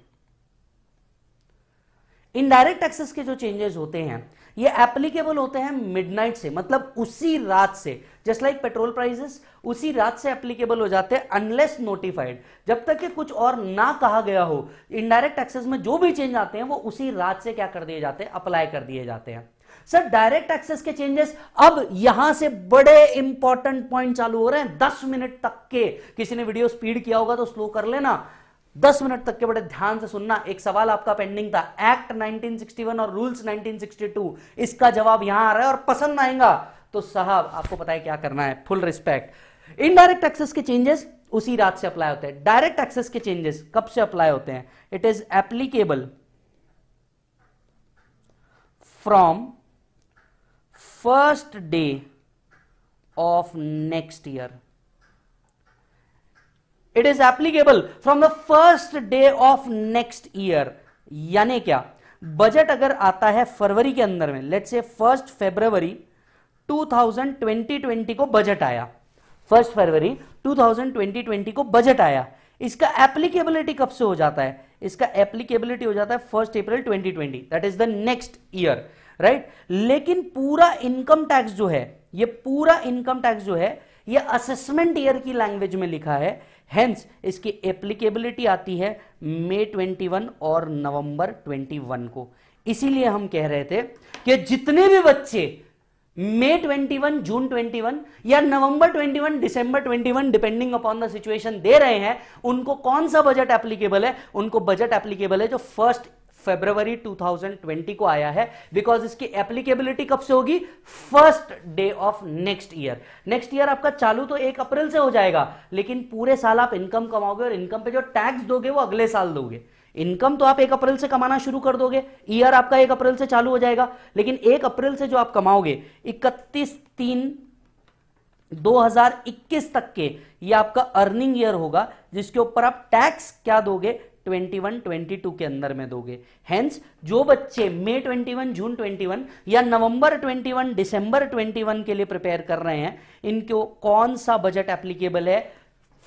A: Indirect taxes के जो चेंजेस होते हैं ये एप्लीकेबल होते हैं मिडनाइट से, मतलब उसी रात से, जस्ट लाइक पेट्रोल प्राइसेस उसी रात से एप्लीकेबल हो जाते हैं अनलेस नोटिफाइड, जब तक कि कुछ और ना कहा गया हो। इनडायरेक्ट टैक्सेस में जो भी चेंज आते हैं वो उसी रात से क्या कर दिए जाते हैं? अप्लाई कर दिए जाते हैं। सर डायरेक्ट टैक्सेस के चेंजेस, अब यहां से बड़े इंपॉर्टेंट पॉइंट चालू हो रहे हैं 10 मिनट तक के। किसी ने वीडियो स्पीड किया होगा तो स्लो कर लेना, 10 मिनट तक के बड़े ध्यान से सुनना। एक सवाल आपका पेंडिंग था, एक्ट 1961 और रूल्स 1962, इसका जवाब यहां आ रहा है और पसंद आएगा तो साहब आपको पता है क्या करना है, फुल रिस्पेक्ट। इनडायरेक्ट टैक्सेस के चेंजेस उसी रात से अप्लाई होते हैं। डायरेक्ट टैक्सेस के चेंजेस कब से अप्लाई होते हैं? It is applicable from first day of next year. It is applicable from the first day of next year. यानी क्या? बजट अगर आता है फरवरी के अंदर में, लेट्स से 1 फरवरी 2020 को बजट आया, 1 फरवरी 2020 को बजट आया, इसका एप्लीकेबिलिटी कब से हो जाता है? इसका एप्लीकेबिलिटी हो जाता है 1 अप्रैल 2020, that is the next year, right. लेकिन पूरा इनकम टैक्स जो है, ये पूरा इनकम टैक्स जो है ये असेसमेंट ईयर की लैंग्वेज में लिखा है, हेंस इसकी एप्लीकेबिलिटी आती है मई 21 और नवंबर 21 को। इसीलिए हम कह रहे थे कि जितने भी बच्चे मई 21, जून 21 या नवंबर 21, दिसंबर 21 डिपेंडिंग अपॉन द सिचुएशन दे रहे हैं, उनको कौन सा बजट एप्लीकेबल है? उनको बजट एप्लीकेबल है जो 1 फरवरी 2020 को आया है, बिकॉज इसकी एप्लीकेबिलिटी कब से होगी? 1st day of next year. Next year आपका चालू तो 1 अप्रैल से हो जाएगा, लेकिन पूरे साल आप इनकम कमाओगे और इनकम पे जो टैक्स दोगे वो अगले साल दोगे। इनकम तो आप 1 अप्रैल से कमाना शुरू कर दोगे, ईयर आपका 1 अप्रैल से चालू हो जाएगा, लेकिन 1 अप्रैल से जो आप कमाओगे 31/3/2021 तक के, ये आपका अर्निंग ईयर होगा, जिसके ऊपर आप टैक्स क्या दोगे? 21-22 के अंदर में दोगे। हेंस जो बच्चे मई 21, जून 21 या नवंबर 21, दिसंबर 21 के लिए प्रिपेयर कर रहे हैं, इनको कौन सा बजट एप्लीकेबल है?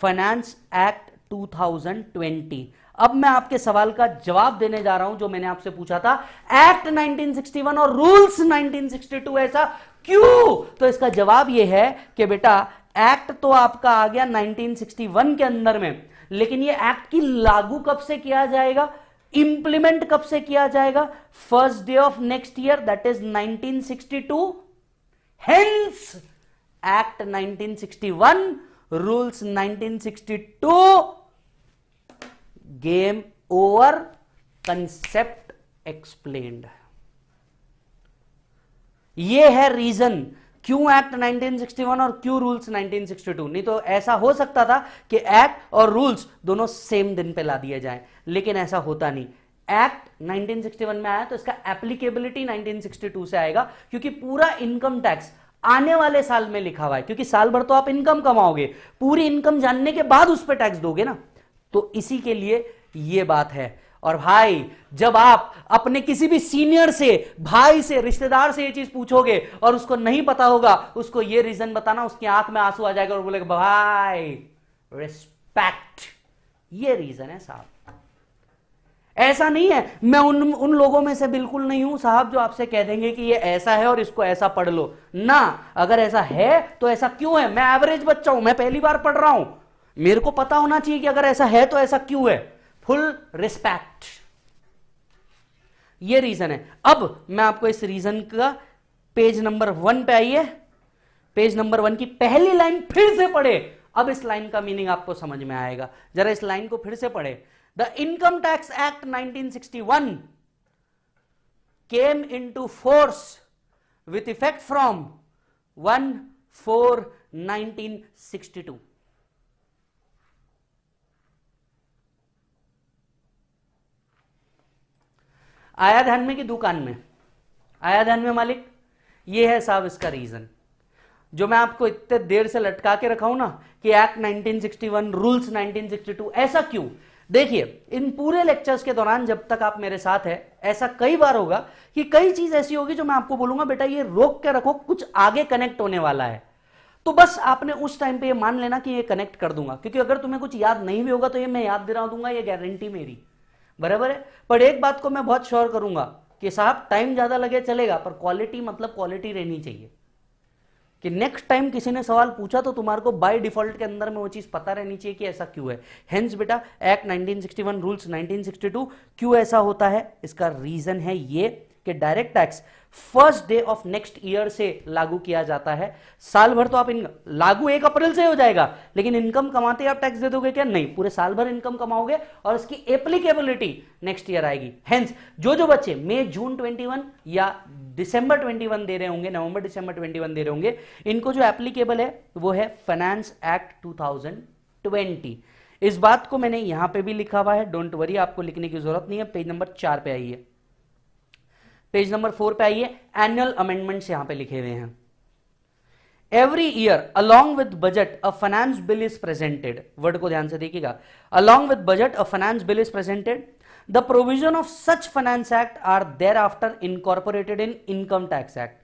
A: Finance act 2020। अब मैं आपके सवाल का जवाब देने जा रहा हूं जो मैंने आपसे पूछा था, एक्ट 1961 और रूल्स 1962 ऐसा क्यों? तो इसका जवाब यह है कि बेटा एक्ट तो आपका आ गया 1961 के अंदर में, लेकिन ये एक्ट की लागू कब से किया जाएगा? इंप्लीमेंट कब से किया जाएगा? 1st day of next year, that is 1962। Hence act 1961, rules 1962, game over, concept explained. ये है रीजन क्यों एक्ट 1961 और क्यों रूल्स 1962। नहीं तो ऐसा हो सकता था कि एक्ट और रूल्स दोनों सेम दिन पे ला दिए जाएं, लेकिन ऐसा होता नहीं। एक्ट 1961 में आया तो इसका एप्लीकेबिलिटी 1962 से आएगा, क्योंकि पूरा इनकम टैक्स आने वाले साल में लिखा हुआ है, क्योंकि साल भर तो आप इनकम कमाओगे, पूरी इनकम जानने के बाद उस पर टैक्स दोगे ना, तो इसी के लिए यह बात है। और भाई जब आप अपने किसी भी सीनियर से, भाई से, रिश्तेदार से ये चीज पूछोगे और उसको नहीं पता होगा, उसको ये रीजन बताना, उसकी आंख में आंसू आ जाएगा और बोलेगा भाई रिस्पेक्ट, ये रीजन है साहब। ऐसा नहीं है, मैं उन लोगों में से बिल्कुल नहीं हूं साहब जो आपसे कह देंगे कि ये ऐसा है और इसको ऐसा पढ़ लो ना। अगर ऐसा है तो ऐसा क्यों है? मैं एवरेज बच्चा हूं, मैं पहली बार पढ़ रहा हूं, मेरे को पता होना चाहिए कि अगर ऐसा है तो ऐसा क्यों है। फुल रिस्पेक्ट, ये रीजन है। अब मैं आपको इस रीजन का पेज नंबर 1 पे आइए, पेज नंबर 1 की पहली लाइन फिर से पढ़े। अब इस लाइन का मीनिंग आपको समझ में आएगा, जरा इस लाइन को फिर से पढ़े। The income tax act 1961 came into force with effect from 1/4/1962। आया ध्यान में कि दुकान में? आया ध्यान में मालिक? ये है साहब इसका रीजन, जो मैं आपको इतने देर से लटका के रखा हूं ना कि एक्ट 1961, रूल्स 1962, ऐसा क्यों? देखिए, इन पूरे लेक्चर्स के दौरान जब तक आप मेरे साथ है, ऐसा कई बार होगा कि कई चीज ऐसी होगी जो मैं आपको बोलूंगा बेटा ये रोक के रखो, कुछ आगे कनेक्ट होने वाला है। तो बस आपने उस टाइम पे ये मान लेना कि ये कनेक्ट कर दूंगा, क्योंकि अगर तुम्हें कुछ याद नहीं भी होगा तो ये मैं याद दिला दूंगा, ये गारंटी मेरी, बराबर है। पर एक बात को मैं बहुत श्योर करूंगा कि साहब टाइम ज्यादा लगे चलेगा, पर क्वालिटी मतलब क्वालिटी रहनी चाहिए, कि नेक्स्ट टाइम किसी ने सवाल पूछा तो तुम्हारे को बाय डिफॉल्ट के अंदर में वो चीज पता रहनी चाहिए कि ऐसा क्यों है। हेंस बेटा एक्ट 1961, रूल्स 1962 क्यों ऐसा होता है, इसका रीजन है ये कि direct tax first day of next year से लागू किया जाता है। साल भर तो आप लागू 1 अप्रैल से हो जाएगा, लेकिन इनकम कमाते आप टैक्स दे दोगे क्या? नहीं, पूरे साल भर इनकम कमाओगे और इसकी एप्लीकेबिलिटी नेक्स्ट ईयर आएगी। हेंस जो बच्चे मई जून 21 या दिसंबर 21 दे रहे होंगे, नवंबर दिसंबर 21 दे रहे होंगे, इनको जो एप्लीकेबल है वो है फाइनेंस एक्ट 2020। इस बात को मैंने यहां पे भी लिखा हुआ है, डोंट वरी, आपको लिखने की जरूरत नहीं है। पेज नंबर 4 पे आइए, पेज नंबर 4 पे आइए, एनुअल अमेंडमेंट्स यहां पे लिखे हुए हैं। Every year along with budget a finance bill is presented, word को ध्यान से देखिएगा, along with budget a finance bill is presented, the provision of such finance act are thereafter incorporated in income tax act.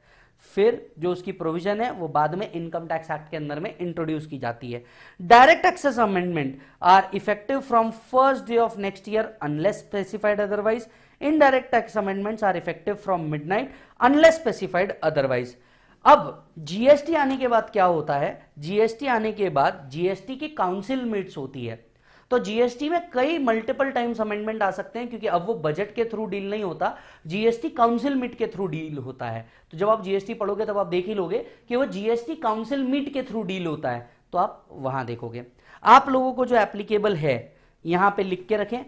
A: फिर जो उसकी provision है वो बाद में इनकम टैक्स एक्ट के अंदर में इंट्रोड्यूस की जाती है। Direct taxes amendment are effective from first day of next year unless specified otherwise. Indirect tax amendments are effective from midnight unless specified otherwise. अब जीएसटी आने के बाद क्या होता है? जीएसटी आने के बाद जीएसटी की काउंसिल मीट्स होती है, तो जीएसटी में कई मल्टीपल टाइम्स अमेंडमेंट आ सकते हैं, क्योंकि अब वो बजट के थ्रू डील नहीं होता, जीएसटी काउंसिल मीट के थ्रू डील होता है। तो जब आप जीएसटी पढ़ोगे तब आप देख ही लोगे कि वो जीएसटी काउंसिल मीट के थ्रू डील होता है, तो आप वहां देखोगे। आप लोगों को जो एप्लीकेबल है यहां पे लिख के रखें,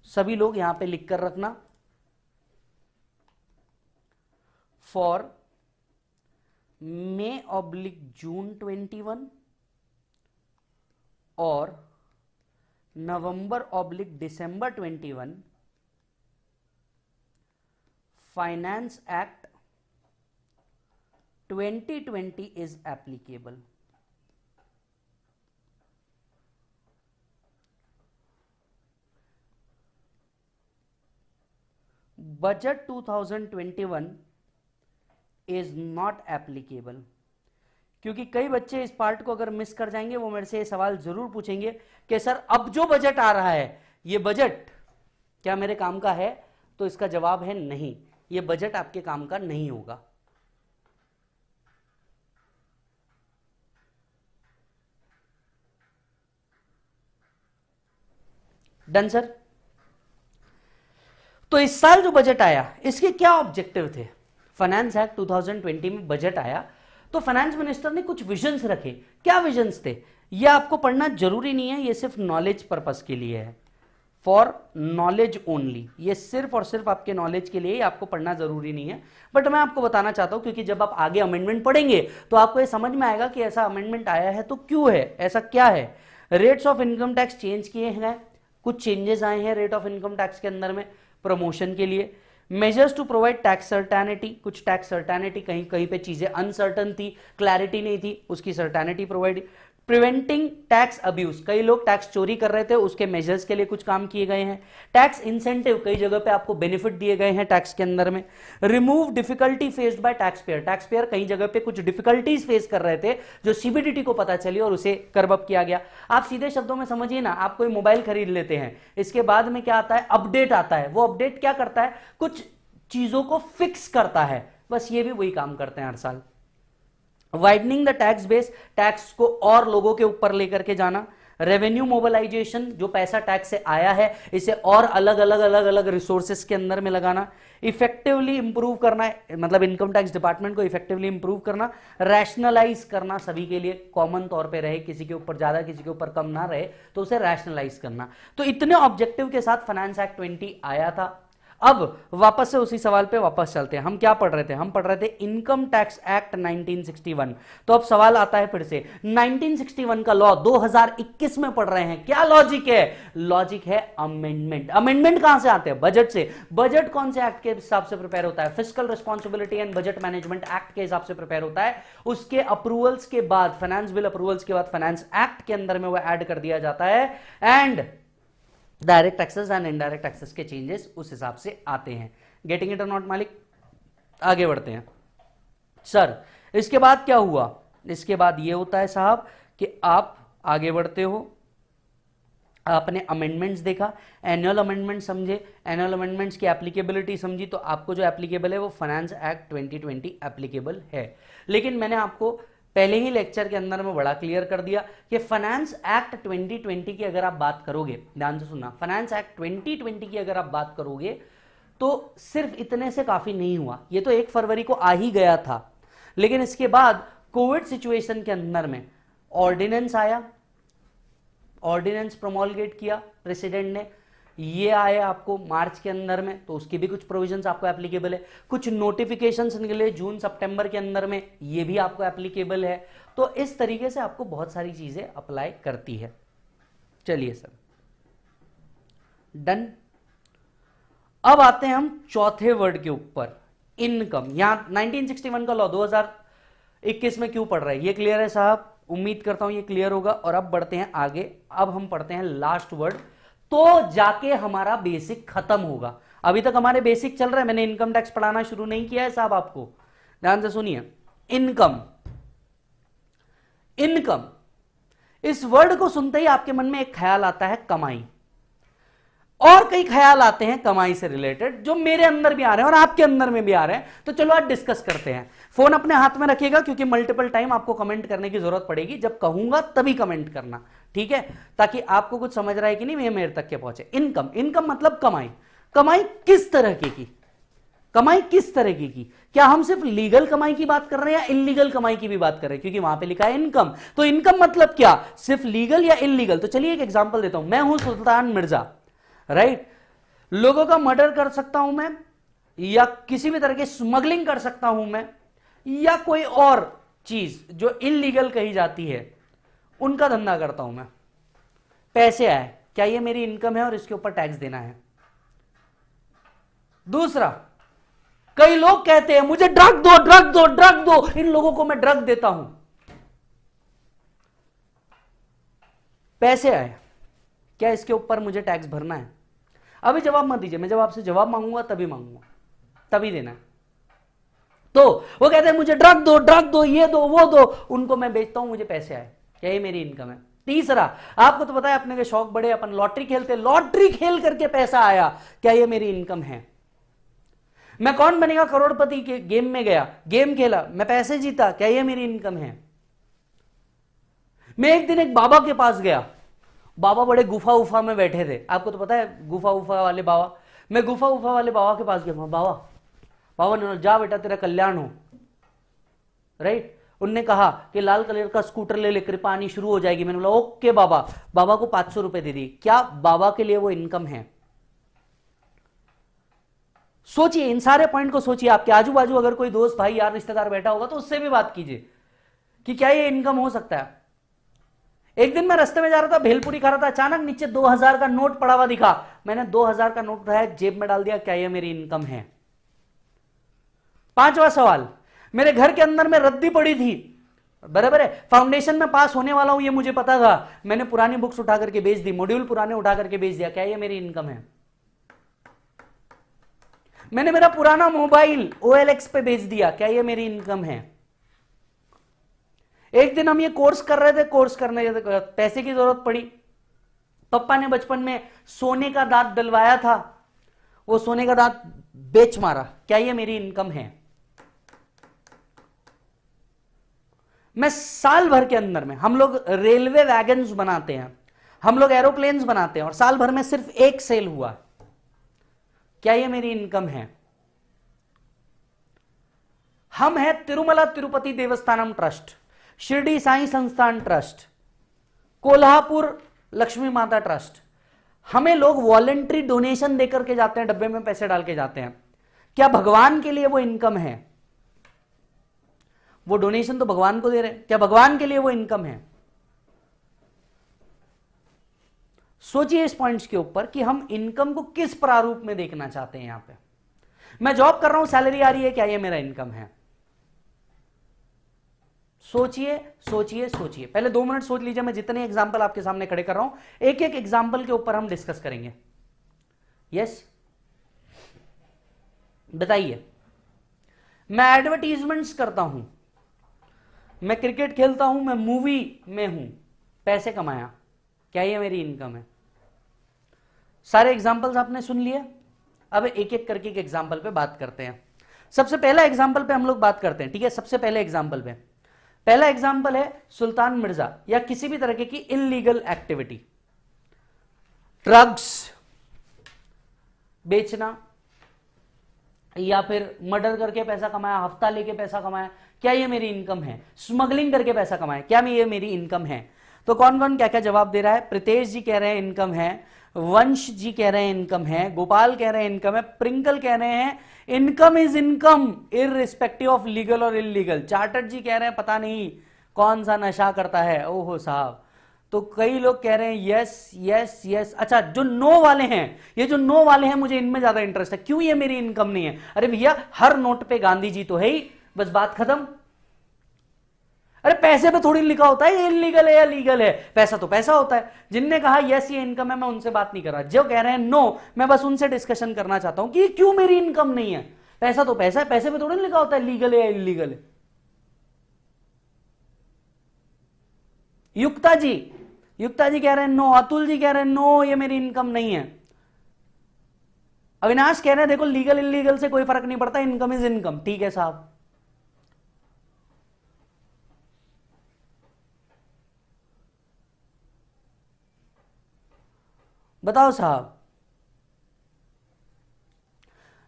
A: सभी लोग यहां पे लिख कर रखना, फॉर मई/जून 21 और नवंबर/दिसंबर 21 finance act 2020 is applicable. Budget 2021 is not applicable, क्योंकि कई बच्चे इस पार्ट को अगर मिस कर जाएंगे वो मेरे से ये सवाल जरूर पूछेंगे कि सर अब जो बजट आ रहा है ये बजट क्या मेरे काम का है? तो इसका जवाब है नहीं, ये बजट आपके काम का नहीं होगा। Done sir? तो इस साल जो बजट आया इसके क्या ऑब्जेक्टिव थे? फाइनेंस एक्ट 2020 में बजट आया तो फाइनेंस मिनिस्टर ने कुछ विजन्स रखे। क्या विजन्स थे? ये आपको पढ़ना जरूरी नहीं है, ये सिर्फ नॉलेज पर्पस के लिए है, फॉर नॉलेज ओनली, ये सिर्फ और सिर्फ आपके नॉलेज के लिए, आपको पढ़ना जरूरी नहीं है, बट मैं आपको बताना चाहता हूं क्योंकि जब आप आगे अमेंडमेंट पढ़ेंगे तो आपको ये समझ में आएगा कि ऐसा अमेंडमेंट आया है तो क्यों है, ऐसा क्या है। Rates of income tax change किए हैं, कुछ चेंजेस आए हैं रेट ऑफ इनकम टैक्स के अंदर में प्रमोशन के लिए। Measures to provide tax certainty, कुछ टैक्स सर्टेनिटी, कहीं कहीं पे चीजें अनसर्टन थी, क्लैरिटी नहीं थी, उसकी certainty provide. Preventing tax abuse, कई लोग टैक्स चोरी कर रहे थे, उसके मेजर्स के लिए कुछ काम किए गए हैं। टैक्स इंसेंटिव, कई जगह पे आपको बेनिफिट दिए गए हैं टैक्स के अंदर में। Remove difficulty faced by tax payer, tax payer कई जगह पे कुछ डिफिकल्टीज फेस कर रहे थे जो सीबीडीटी को पता चली और उसे कर्ब अप किया गया। आप सीधे शब्दों में समझिए ना, आप कोई मोबाइल खरीद लेते हैं, इसके बाद में क्या आता है, अपडेट आता है। वो अपडेट क्या करता है, कुछ चीजों को फिक्स करता है, बस ये भी वही काम करते हैं हर साल। Widening the tax base, tax को और लोगों के ऊपर लेकर के जाना। रेवेन्यू मोबिलाइजेशन, जो पैसा टैक्स से आया है इसे और अलग अलग रिसोर्सेस के अंदर में लगाना। इफेक्टिवली इंप्रूव करना है, मतलब इनकम टैक्स डिपार्टमेंट को इफेक्टिवली इंप्रूव करना। रैशनलाइज करना, सभी के लिए कॉमन तौर पे रहे, किसी के ऊपर ज्यादा किसी के ऊपर कम ना रहे, तो उसे रैशनलाइज करना। तो इतने ऑब्जेक्टिव के साथ फाइनेंस एक्ट 20 आया था। अब वापस से उसी सवाल पे वापस चलते हैं। हम क्या पढ़ रहे थे, हम पढ़ रहे थे इनकम टैक्स एक्ट 1961। तो अब सवाल आता है फिर से, 1961 का लॉ 2021 में पढ़ रहे हैं, क्या लॉजिक है? लॉजिक है अमेंडमेंट। अमेंडमेंट कहां से आते हैं? बजट से। बजट कौन से एक्ट के हिसाब से प्रिपेयर होता है? Fiscal responsibility and budget management act के हिसाब से प्रिपेयर होता है। उसके अप्रूवल्स के बाद, फाइनेंस बिल अप्रूवल्स के बाद फाइनेंस एक्ट के अंदर में वो ऐड कर दिया जाता है and direct taxes and indirect taxes के चेंजेस उस हिसाब से आते हैं। गेटिंग इट और नॉट मालिक? आगे बढ़ते हैं सर। इसके बाद क्या हुआ? इसके बाद ये होता है साहब कि आप आगे बढ़ते हो, आपने अमेंडमेंट्स देखा, एनुअल अमेंडमेंट समझे, एनुअल अमेंडमेंट्स की एप्लीकेबिलिटी समझी, तो आपको जो एप्लीकेबल है वो फाइनेंस एक्ट 2020 एप्लीकेबल है। लेकिन मैंने आपको पहले ही लेक्चर के अंदर में बड़ा क्लियर कर दिया कि फाइनेंस एक्ट 2020 की अगर आप बात करोगे, ध्यान से सुनना, फाइनेंस एक्ट 2020 की अगर आप बात करोगे तो सिर्फ इतने से काफी नहीं हुआ। ये तो 1 फरवरी को आ ही गया था, लेकिन इसके बाद कोविड सिचुएशन के अंदर में ऑर्डिनेंस आया, ऑर्डिनेंस प्रोमोलगेट किया प्रेसिडेंट ने, ये आए आपको मार्च के अंदर में, तो उसकी भी कुछ प्रोविजंस आपको एप्लीकेबल है। कुछ नोटिफिकेशंस निकले जून सितंबर के अंदर में, ये भी आपको एप्लीकेबल है। तो इस तरीके से आपको बहुत सारी चीजें अप्लाई करती है। चलिए सर, डन। अब आते हैं हम चौथे वर्ड के ऊपर, इनकम। यहां 1961 का लॉ 2021 में क्यों पढ़ रहा है, ये क्लियर है साहब? उम्मीद करता हूं ये क्लियर होगा। और अब बढ़ते हैं आगे, अब हम पढ़ते हैं लास्ट वर्ड, तो जाके हमारा बेसिक खत्म होगा। अभी तक हमारे बेसिक चल रहे हैं, मैंने इनकम टैक्स पढ़ाना शुरू नहीं किया है साहब आपको, ध्यान से सुनिए। इनकम, इनकम, इस वर्ड को सुनते ही आपके मन में एक ख्याल आता है कमाई, और कई ख्याल आते हैं कमाई से रिलेटेड जो मेरे अंदर भी आ रहे हैं और आपके अंदर में भी आ रहे हैं। तो चलो आज डिस्कस करते हैं। फोन अपने हाथ में रखिएगा क्योंकि मल्टीपल टाइम आपको कमेंट करने की जरूरत पड़ेगी, जब कहूंगा तभी कमेंट करना, ठीक है? ताकि आपको कुछ समझ रहा है कि नहीं, ये मेरे तक के पहुंचे। इनकम, इनकम मतलब कमाई। कमाई किस तरह की? कमाई किस तरीके की? क्या हम सिर्फ लीगल कमाई की बात कर रहे हैं या इनलीगल कमाई की भी बात कर रहे हैं? क्योंकि वहां पे लिखा है इनकम, तो इनकम मतलब क्या, सिर्फ लीगल या इनलीगल? तो चलिए एक एग्जांपल देता हूं। मैं हूं सुल्तान मिर्जा, राइट? लोगों का मर्डर कर सकता हूं मैं, या किसी भी तरह की स्मगलिंग कर सकता हूं मैं, या कोई और चीज जो इनलीगल कही जाती है उनका धंधा करता हूं मैं। पैसे आए, क्या ये मेरी इनकम है और इसके ऊपर टैक्स देना है? दूसरा, कई लोग कहते हैं मुझे ड्रग दो, ड्रग दो, ड्रग दो, इन लोगों को मैं ड्रग देता हूं, पैसे आए, क्या इसके ऊपर मुझे टैक्स भरना है? अभी जवाब मत दीजिए, मैं जब आपसे जवाब मांगूंगा तभी मांगूंगा, तभी देना है। तो वो कहते हैं मुझे ड्रग दो, ड्रग दो, ये दो, वो दो, उनको मैं बेचता हूं, मुझे पैसे आए, क्या ये मेरी इनकम है? तीसरा, आपको तो पता है अपने के शौक बड़े, अपन लॉटरी खेलते, लॉटरी खेल करके पैसा आया, क्या ये मेरी इनकम है? मैं कौन बनेगा करोड़पति के गेम में गया, गेम खेला, मैं पैसे जीता, क्या ये मेरी इनकम है? मैं एक दिन एक बाबा के पास गया, बाबा बड़े गुफा उफा में बैठे थे, आपको तो पता है गुफा उफा वाले बाबा। मैं गुफा उफा वाले बाबा के पास गया, बाबा, बाबा ने जा बेटा तेरा कल्याण हो, राइट? उनने कहा कि लाल कलर का स्कूटर ले ले, कृपा आनी शुरू हो जाएगी। मैंने बोला ओके बाबा, बाबा को 500 रुपए दे दी। क्या बाबा के लिए वो इनकम है? सोचिए, इन सारे पॉइंट को सोचिए। आपके आजू बाजू अगर कोई दोस्त भाई यार रिश्तेदार बैठा होगा तो उससे भी बात कीजिए कि क्या ये इनकम हो सकता है। एक दिन मैं रास्ते में जा रहा था, भेलपुरी खा रहा था, अचानक नीचे 2000 का नोट पड़ा हुआ दिखा, मैंने 2000 का नोट उठाया, जेब में डाल दिया, क्या ये मेरी इनकम है? पांचवा सवाल, मेरे घर के अंदर में रद्दी पड़ी थी, बराबर है। फाउंडेशन में पास होने वाला हूं ये मुझे पता था, मैंने पुरानी बुक्स उठा करके बेच दी, मॉड्यूल पुराने उठा करके बेच दिया, क्या ये मेरी इनकम है? मैंने मेरा पुराना मोबाइल OLX पे बेच दिया, क्या ये मेरी इनकम है? एक दिन हम ये कोर्स कर रहे थे, कोर्स करने पैसे की जरूरत पड़ी, पापा ने बचपन में सोने का दांत डलवाया था, वो सोने का दांत बेच मारा, क्या ये मेरी इनकम है? मैं साल भर के अंदर में, हम लोग रेलवे वैगन्स बनाते हैं, हम लोग एरोप्लेन्स बनाते हैं, और साल भर में सिर्फ एक सेल हुआ, क्या ये मेरी इनकम है? हम है तिरुमला तिरुपति देवस्थानम ट्रस्ट, शिरडी साईं संस्थान ट्रस्ट, कोल्हापुर लक्ष्मी माता ट्रस्ट, हमें लोग वॉलेंट्री डोनेशन देकर के जाते हैं, डब्बे में पैसे डाल के जाते हैं, क्या भगवान के लिए वो इनकम है? वो डोनेशन तो भगवान को दे रहे हैं, क्या भगवान के लिए वो इनकम है? सोचिए इस पॉइंट्स के ऊपर कि हम इनकम को किस प्रारूप में देखना चाहते हैं। यहां पे मैं जॉब कर रहा हूं, सैलरी आ रही है, क्या ये मेरा इनकम है? सोचिए सोचिए सोचिए, पहले 2 मिनट सोच लीजिए। मैं जितने एग्जाम्पल आपके सामने खड़े कर रहा हूं, एक एक एग्जाम्पल के ऊपर हम डिस्कस करेंगे। यस, बताइए। मैं एडवर्टीजमेंट्स करता हूं, मैं क्रिकेट खेलता हूं, मैं मूवी में हूं, पैसे कमाया, क्या ये मेरी इनकम है? सारे एग्जाम्पल्स आपने सुन लिए, अब एक एक करके एक एग्जाम्पल पे बात करते हैं। सबसे पहला एग्जाम्पल पे हम लोग बात करते हैं, ठीक है? सबसे पहले एग्जाम्पल पे, पहला एग्जाम्पल है सुल्तान मिर्जा या किसी भी तरह की इलीगल एक्टिविटी, ड्रग्स बेचना या फिर मर्डर करके पैसा कमाया, हफ्ता लेके पैसा कमाया, क्या ये मेरी इनकम है? स्मगलिंग करके पैसा कमाया, क्या ये मेरी इनकम है? तो कौन कौन क्या क्या जवाब दे रहा है? प्रितेश जी कह रहे हैं इनकम है, वंश जी कह रहे हैं इनकम है, गोपाल कह रहे हैं इनकम है, प्रिंकल कह रहे हैं income is income irrespective of legal or illegal, chartered जी कह रहे हैं पता नहीं कौन सा नशा करता है, ओहो साहब। तो कई लोग कह रहे हैं यस यस यस। अच्छा, जो नो वाले हैं, ये जो नो वाले हैं, मुझे इनमें ज्यादा इंटरेस्ट है। क्यों ये मेरी इनकम नहीं है? अरे भैया, हर नोट पे गांधी जी तो है ही, बस बात खत्म। अरे पैसे पे थोड़ी लिखा होता है ये इलीगल है या लीगल है, पैसा तो पैसा होता है। जिनने कहा यस ये इनकम है, मैं उनसे बात नहीं कर रहा। जो कह रहे हैं नो, मैं बस उनसे डिस्कशन करना चाहता हूं कि क्यों मेरी इनकम नहीं है। पैसा तो पैसा है, पैसे पे थोड़ी लिखा होता है लीगल है या इलीगल है। युक्ता जी कह रहे हैं नो, अतुल जी कह रहे हैं नो ये मेरी इनकम नहीं है, अविनाश कह रहे हैं देखो लीगल इलीगल से कोई फर्क नहीं पड़ता, इनकम इज इनकम। ठीक है साहब, बताओ साहब।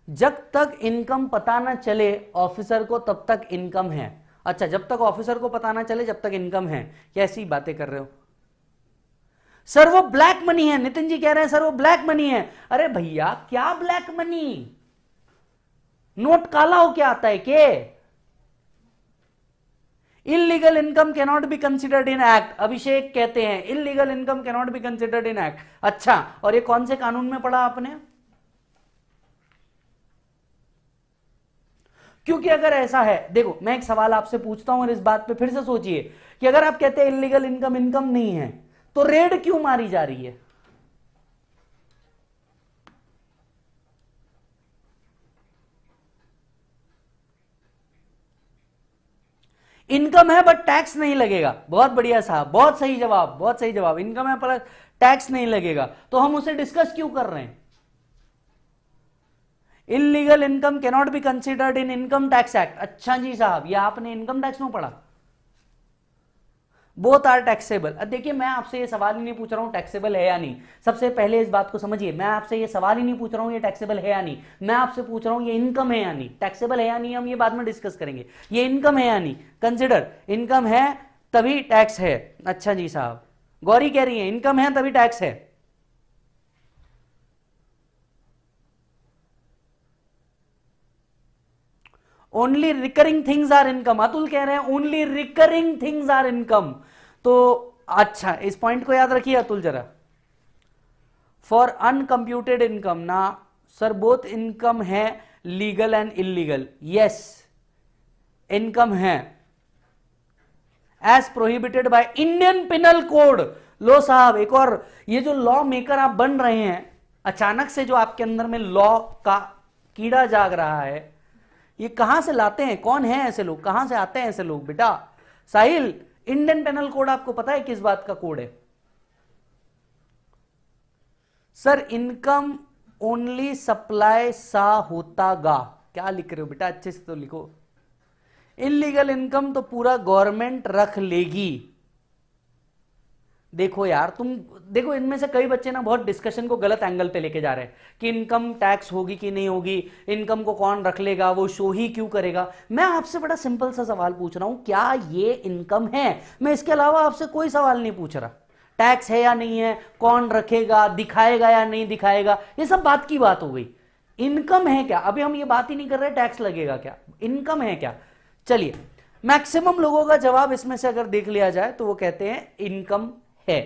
A: जब तक इनकम पता ना चले ऑफिसर को तब तक इनकम है। अच्छा, जब तक ऑफिसर को पता ना चले जब तक इनकम है, कैसी बातें कर रहे हो सर? वो ब्लैक मनी है। नितिन जी कह रहे हैं सर वो ब्लैक मनी है। अरे भैया, क्या ब्लैक मनी? नोट काला हो क्या आता है के? Illegal income can not be considered in act, Abhishek कहते हैं illegal income can not be considered in act. अच्छा, और ये कौन से कानून में पढ़ा आपने? क्योंकि अगर ऐसा है, देखो मैं एक सवाल आपसे पूछता हूं और इस बात पे फिर से सोचिए कि अगर आप कहते हैं इलीगल इनकम इनकम नहीं है, तो रेड क्यों मारी जा रही है? इनकम है बट टैक्स नहीं लगेगा। बहुत बढ़िया साहब, बहुत सही जवाब, बहुत सही जवाब। इनकम है पर टैक्स नहीं लगेगा, तो हम उसे डिस्कस क्यों कर रहे हैं? Illegal income can not be considered in income tax act. अच्छा जी साहब, यह आपने इनकम टैक्स में पढ़ा। Both are taxable. अब देखिए, मैं आपसे ये सवाल ही नहीं पूछ रहा हूं टैक्सेबल है या नहीं। सबसे पहले इस बात को समझिए, मैं आपसे ये सवाल ही नहीं पूछ रहा हूं ये टैक्सेबल है या नहीं, मैं आपसे पूछ रहा हूं ये इनकम है या नहीं। टैक्सेबल है या नहीं हम ये बाद में डिस्कस करेंगे, ये इनकम है या नहीं। कंसिडर, इनकम है तभी टैक्स है। अच्छा जी साहब, गौरी कह रही है इनकम है तभी टैक्स है। Only recurring things are income. Atul कह रहे हैं only recurring things are income. तो अच्छा, इस पॉइंट को याद रखिए अतुल जरा। फॉर अनकंप्यूटेड इनकम ना सर, बोथ इनकम है legal and illegal. Yes, income है, as prohibited by Indian penal code. लो साहब, एक और, ये जो लॉ मेकर आप बन रहे हैं, अचानक से जो आपके अंदर में लॉ का कीड़ा जाग रहा है, ये कहां से लाते हैं? कौन है ऐसे लोग? कहां से आते हैं ऐसे लोग? बेटा साहिल, इंडियन पेनल कोड आपको पता है किस बात का कोड है? सर इनकम ओनली सप्लाई सा होता गा। क्या लिख रहे हो बेटा? अच्छे से तो लिखो। इनलीगल इनकम तो पूरा गवर्नमेंट रख लेगी। देखो यार, तुम देखो, इनमें से कई बच्चे ना बहुत डिस्कशन को गलत एंगल पे लेके जा रहे हैं कि इनकम टैक्स होगी कि नहीं होगी, इनकम को कौन रख लेगा, वो शो ही क्यों करेगा। मैं आपसे बड़ा सिंपल सा सवाल पूछ रहा हूं, क्या ये इनकम है? मैं इसके अलावा आपसे कोई सवाल नहीं पूछ रहा। टैक्स है या नहीं है, कौन रखेगा, दिखाएगा या नहीं दिखाएगा, ये सब बात की बात हो गई। इनकम है क्या? अभी हम ये बात ही नहीं कर रहे टैक्स लगेगा क्या, इनकम है क्या। चलिए, मैक्सिमम लोगों का जवाब इसमें से अगर देख लिया जाए तो वो कहते हैं इनकम है।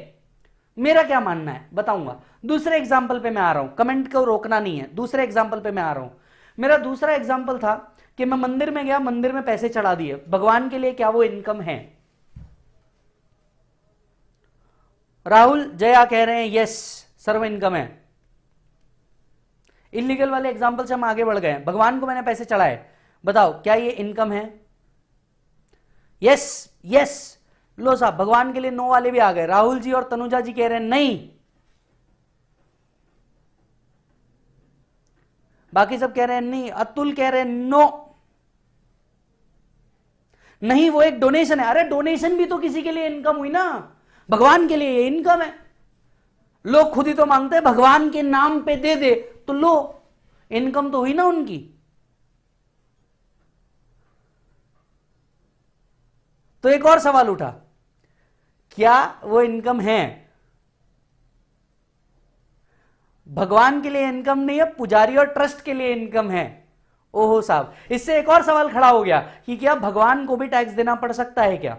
A: मेरा क्या मानना है बताऊंगा। दूसरे एग्जाम्पल पे मैं आ रहा हूं, कमेंट को रोकना नहीं है, दूसरे एग्जाम्पल पे मैं आ रहा हूं। मेरा दूसरा एग्जाम्पल था कि मैं मंदिर में गया, मंदिर में पैसे चढ़ा दिए भगवान के लिए, क्या वो इनकम है? राहुल जया कह रहे हैं यस सर्व इनकम है। इलीगल वाले एग्जाम्पल से हम आगे बढ़ गए, भगवान को मैंने पैसे चढ़ाए, बताओ क्या ये इनकम है? Yes yes. लो साहब, भगवान के लिए नो वाले भी आ गए। राहुल जी और तनुजा जी कह रहे हैं नहीं, बाकी सब कह रहे हैं नहीं। अतुल कह रहे हैं नो, नहीं वो एक डोनेशन है। अरे डोनेशन भी तो किसी के लिए इनकम हुई ना, भगवान के लिए ये इनकम है। लोग खुद ही तो मांगते हैं भगवान के नाम पे दे दे, तो लो इनकम तो हुई ना उनकी। तो एक और सवाल उठा, क्या वो इनकम है? भगवान के लिए इनकम नहीं है, पुजारी और ट्रस्ट के लिए इनकम है। ओहो साहब, इससे एक और सवाल खड़ा हो गया कि क्या भगवान को भी टैक्स देना पड़ सकता है क्या?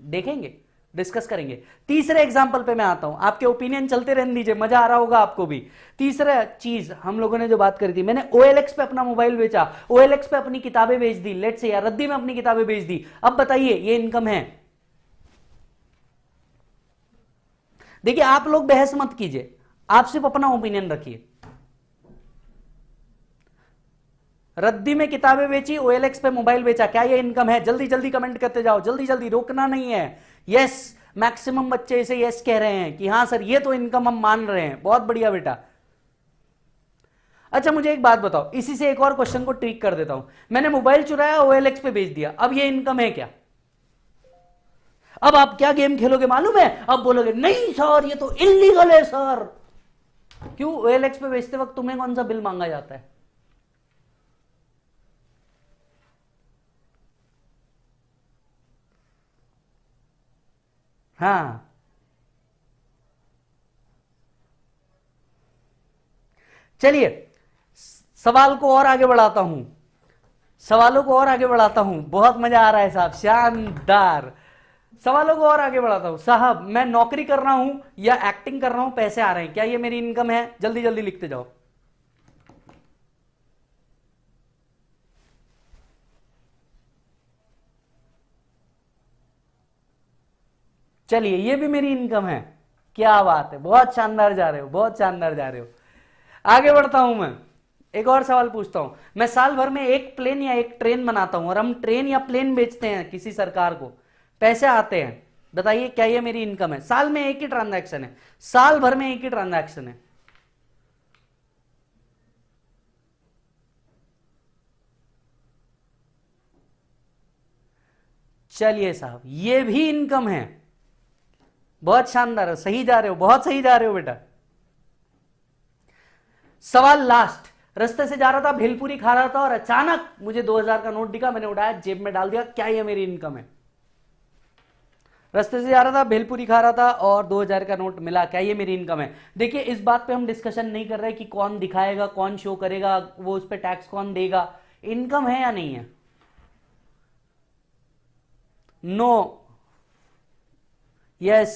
A: देखेंगे, डिस्कस करेंगे। तीसरे एग्जांपल पे मैं आता हूं, आपके ओपिनियन चलते रहने दीजिए, मजा आ रहा होगा आपको भी। तीसरा चीज हम लोगों ने जो बात करी थी, मैंने OLX पे अपना मोबाइल बेचा, OLX पे अपनी किताबें बेच दी, लेट से, या रद्दी में अपनी किताबें बेच दी। अब बताइए ये इनकम है? देखिए आप लोग बहस मत कीजिए, आप सिर्फ अपना ओपिनियन रखिए। रद्दी में किताबें बेची, OLX पे मोबाइल बेचा, क्या ये इनकम है? जल्दी जल्दी कमेंट करते जाओ, जल्दी जल्दी, रोकना नहीं है। यस, मैक्सिमम बच्चे इसे यस कह रहे हैं कि हां सर ये तो इनकम हम मान रहे हैं। बहुत बढ़िया बेटा। अच्छा मुझे एक बात बताओ, इसी से एक और क्वेश्चन को ट्रिक कर देता हूं। मैंने मोबाइल चुराया, OLX पे बेच दिया, अब ये इनकम है क्या? अब आप क्या गेम खेलोगे मालूम है? अब बोलोगे नहीं सर ये तो इलीगल है सर। क्यों? OLX पे बेचते वक्त तुम्हें कौन सा बिल मांगा जाता है? हाँ, चलिए सवाल को और आगे बढ़ाता हूं, सवालों को और आगे बढ़ाता हूं। बहुत मजा आ रहा है साहब, शानदार। सवालों को और आगे बढ़ाता हूं। साहब मैं नौकरी कर रहा हूं या एक्टिंग कर रहा हूं, पैसे आ रहे हैं, क्या ये मेरी इनकम है? जल्दी जल्दी लिखते जाओ। चलिए ये भी मेरी इनकम है। क्या बात है, बहुत शानदार जा रहे हो, बहुत शानदार जा रहे हो। आगे बढ़ता हूं मैं, एक और सवाल पूछता हूं। मैं साल भर में एक प्लेन या एक ट्रेन बनाता हूं और हम ट्रेन या प्लेन बेचते हैं किसी सरकार को, पैसे आते हैं, बताइए क्या ये मेरी इनकम है? साल में एक ही ट्रांजैक्शन है, साल भर में एक ही ट्रांजैक्शन है। चलिए साहब ये भी इनकम है। बहुत शानदार है, सही जा रहे हो, बहुत सही जा रहे हो बेटा। सवाल लास्ट, रास्ते से जा रहा था, भेलपुरी खा रहा था और अचानक मुझे 2000 का नोट दिखा, मैंने उठाया जेब में डाल दिया, क्या ये मेरी इनकम है? रास्ते से जा रहा था, भेलपुरी खा रहा था और 2000 का नोट मिला, क्या ये मेरी इनकम है? देखिए इस बात पे हम डिस्कशन नहीं कर रहे कि कौन दिखाएगा, कौन शो करेगा, वो उस पर टैक्स कौन देगा, इनकम है या नहीं है? No, yes.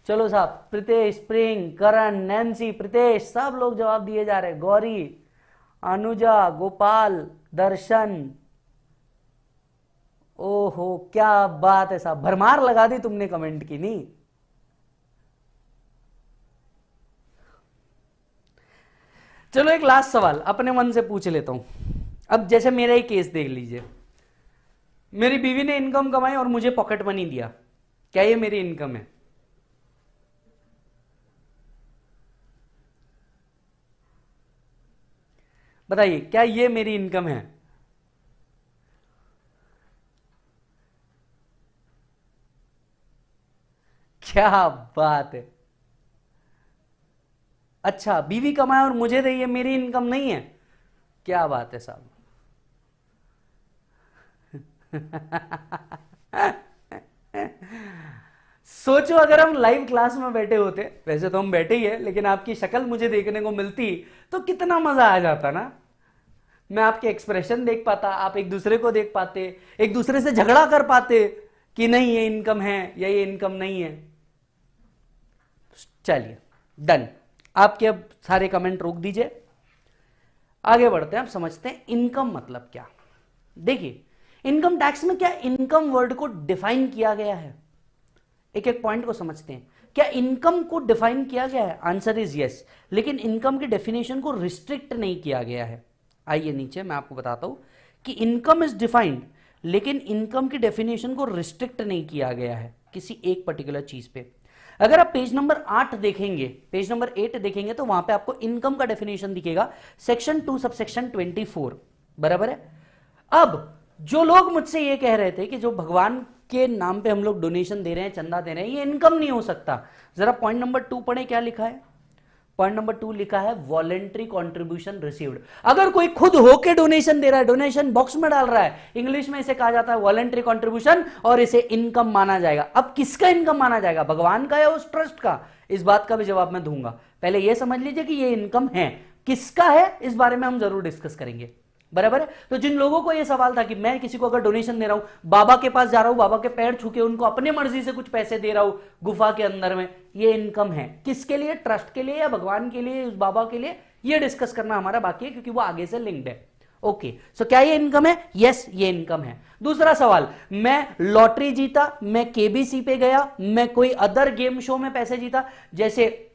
A: चलो साहब, प्रीतेश, प्रिंग, करण, नैन्सी, प्रीतेश, सब लोग जवाब दिए जा रहे। गौरी, अनुजा, गोपाल, दर्शन, ओहो क्या बात है साहब, भरमार लगा दी तुमने कमेंट की नहीं। चलो एक लास्ट सवाल अपने मन से पूछ लेता हूं। अब जैसे मेरा ही केस देख लीजिए, मेरी बीवी ने इनकम कमाई और मुझे पॉकेट मनी दिया, क्या ये मेरी इनकम है? बताइए क्या ये मेरी इनकम है? क्या बात है। अच्छा, बीवी कमाए और मुझे दे, ये मेरी इनकम नहीं है? क्या बात है साहब। सोचो अगर हम लाइव क्लास में बैठे होते, वैसे तो हम बैठे ही है, लेकिन आपकी शक्ल मुझे देखने को मिलती तो कितना मजा आ जाता ना। मैं आपके एक्सप्रेशन देख पाता, आप एक दूसरे को देख पाते, एक दूसरे से झगड़ा कर पाते कि नहीं ये इनकम है या ये इनकम नहीं है। चलिए डन, आपके अब सारे कमेंट रोक दीजिए, आगे बढ़ते हैं। अब समझते हैं इनकम मतलब क्या। देखिए इनकम टैक्स में क्या इनकम वर्ड को डिफाइन किया गया है? एक एक पॉइंट को समझते हैं। क्या इनकम को डिफाइन किया गया है? आंसर इज यस, लेकिन इनकम की डेफिनेशन को रिस्ट्रिक्ट नहीं किया गया है। आइए नीचे मैं आपको बताता हूं कि इनकम इज डिफाइंड, लेकिन इनकम की डेफिनेशन को रिस्ट्रिक्ट नहीं किया गया है किसी एक पर्टिकुलर चीज पे। अगर आप पेज नंबर 8 देखेंगे, पेज नंबर 8 देखेंगे तो वहां पे आपको इनकम का डेफिनेशन दिखेगा, सेक्शन 2 सबसेक्शन 24, बराबर है। अब जो लोग मुझसे ये कह रहे थे कि जो भगवान के नाम पे हम लोग डोनेशन दे रहे हैं, चंदा दे रहे हैं, ये इनकम नहीं हो सकता, जरा पॉइंट नंबर 2 पढ़े क्या लिखा है। पॉइंट नंबर 2 लिखा है वॉलेंट्री कॉन्ट्रीब्यूशन रिसीव्ड। अगर कोई खुद होके डोनेशन दे रहा है, डोनेशन बॉक्स में डाल रहा है, इंग्लिश में इसे कहा जाता है वॉलेंट्री कॉन्ट्रीब्यूशन, और इसे इनकम माना जाएगा। अब किसका इनकम माना जाएगा, भगवान का या उस ट्रस्ट का? इस बात का भी जवाब मैं दूंगा। पहले यह समझ लीजिए कि यह इनकम है, किसका है इस बारे में हम जरूर डिस्कस करेंगे, बराबर है। तो जिन लोगों को यह सवाल था कि मैं किसी को अगर डोनेशन दे रहा हूं, बाबा के पास जा रहा हूं, बाबा के पैर छू के उनको अपने मर्जी से कुछ पैसे दे रहा हूं गुफा के अंदर में, ये इनकम है। किसके लिए, ट्रस्ट के लिए या भगवान के लिए, उस बाबा के लिए, ये डिस्कस करना हमारा बाकी है क्योंकि वो आगे से लिंक्ड है। ओके, सो क्या ये इनकम है? यस, ये इनकम है। दूसरा सवाल, मैं लॉटरी जीता, मैं केबीसी पे गया, मैं कोई अदर गेम शो में पैसे जीता, जैसे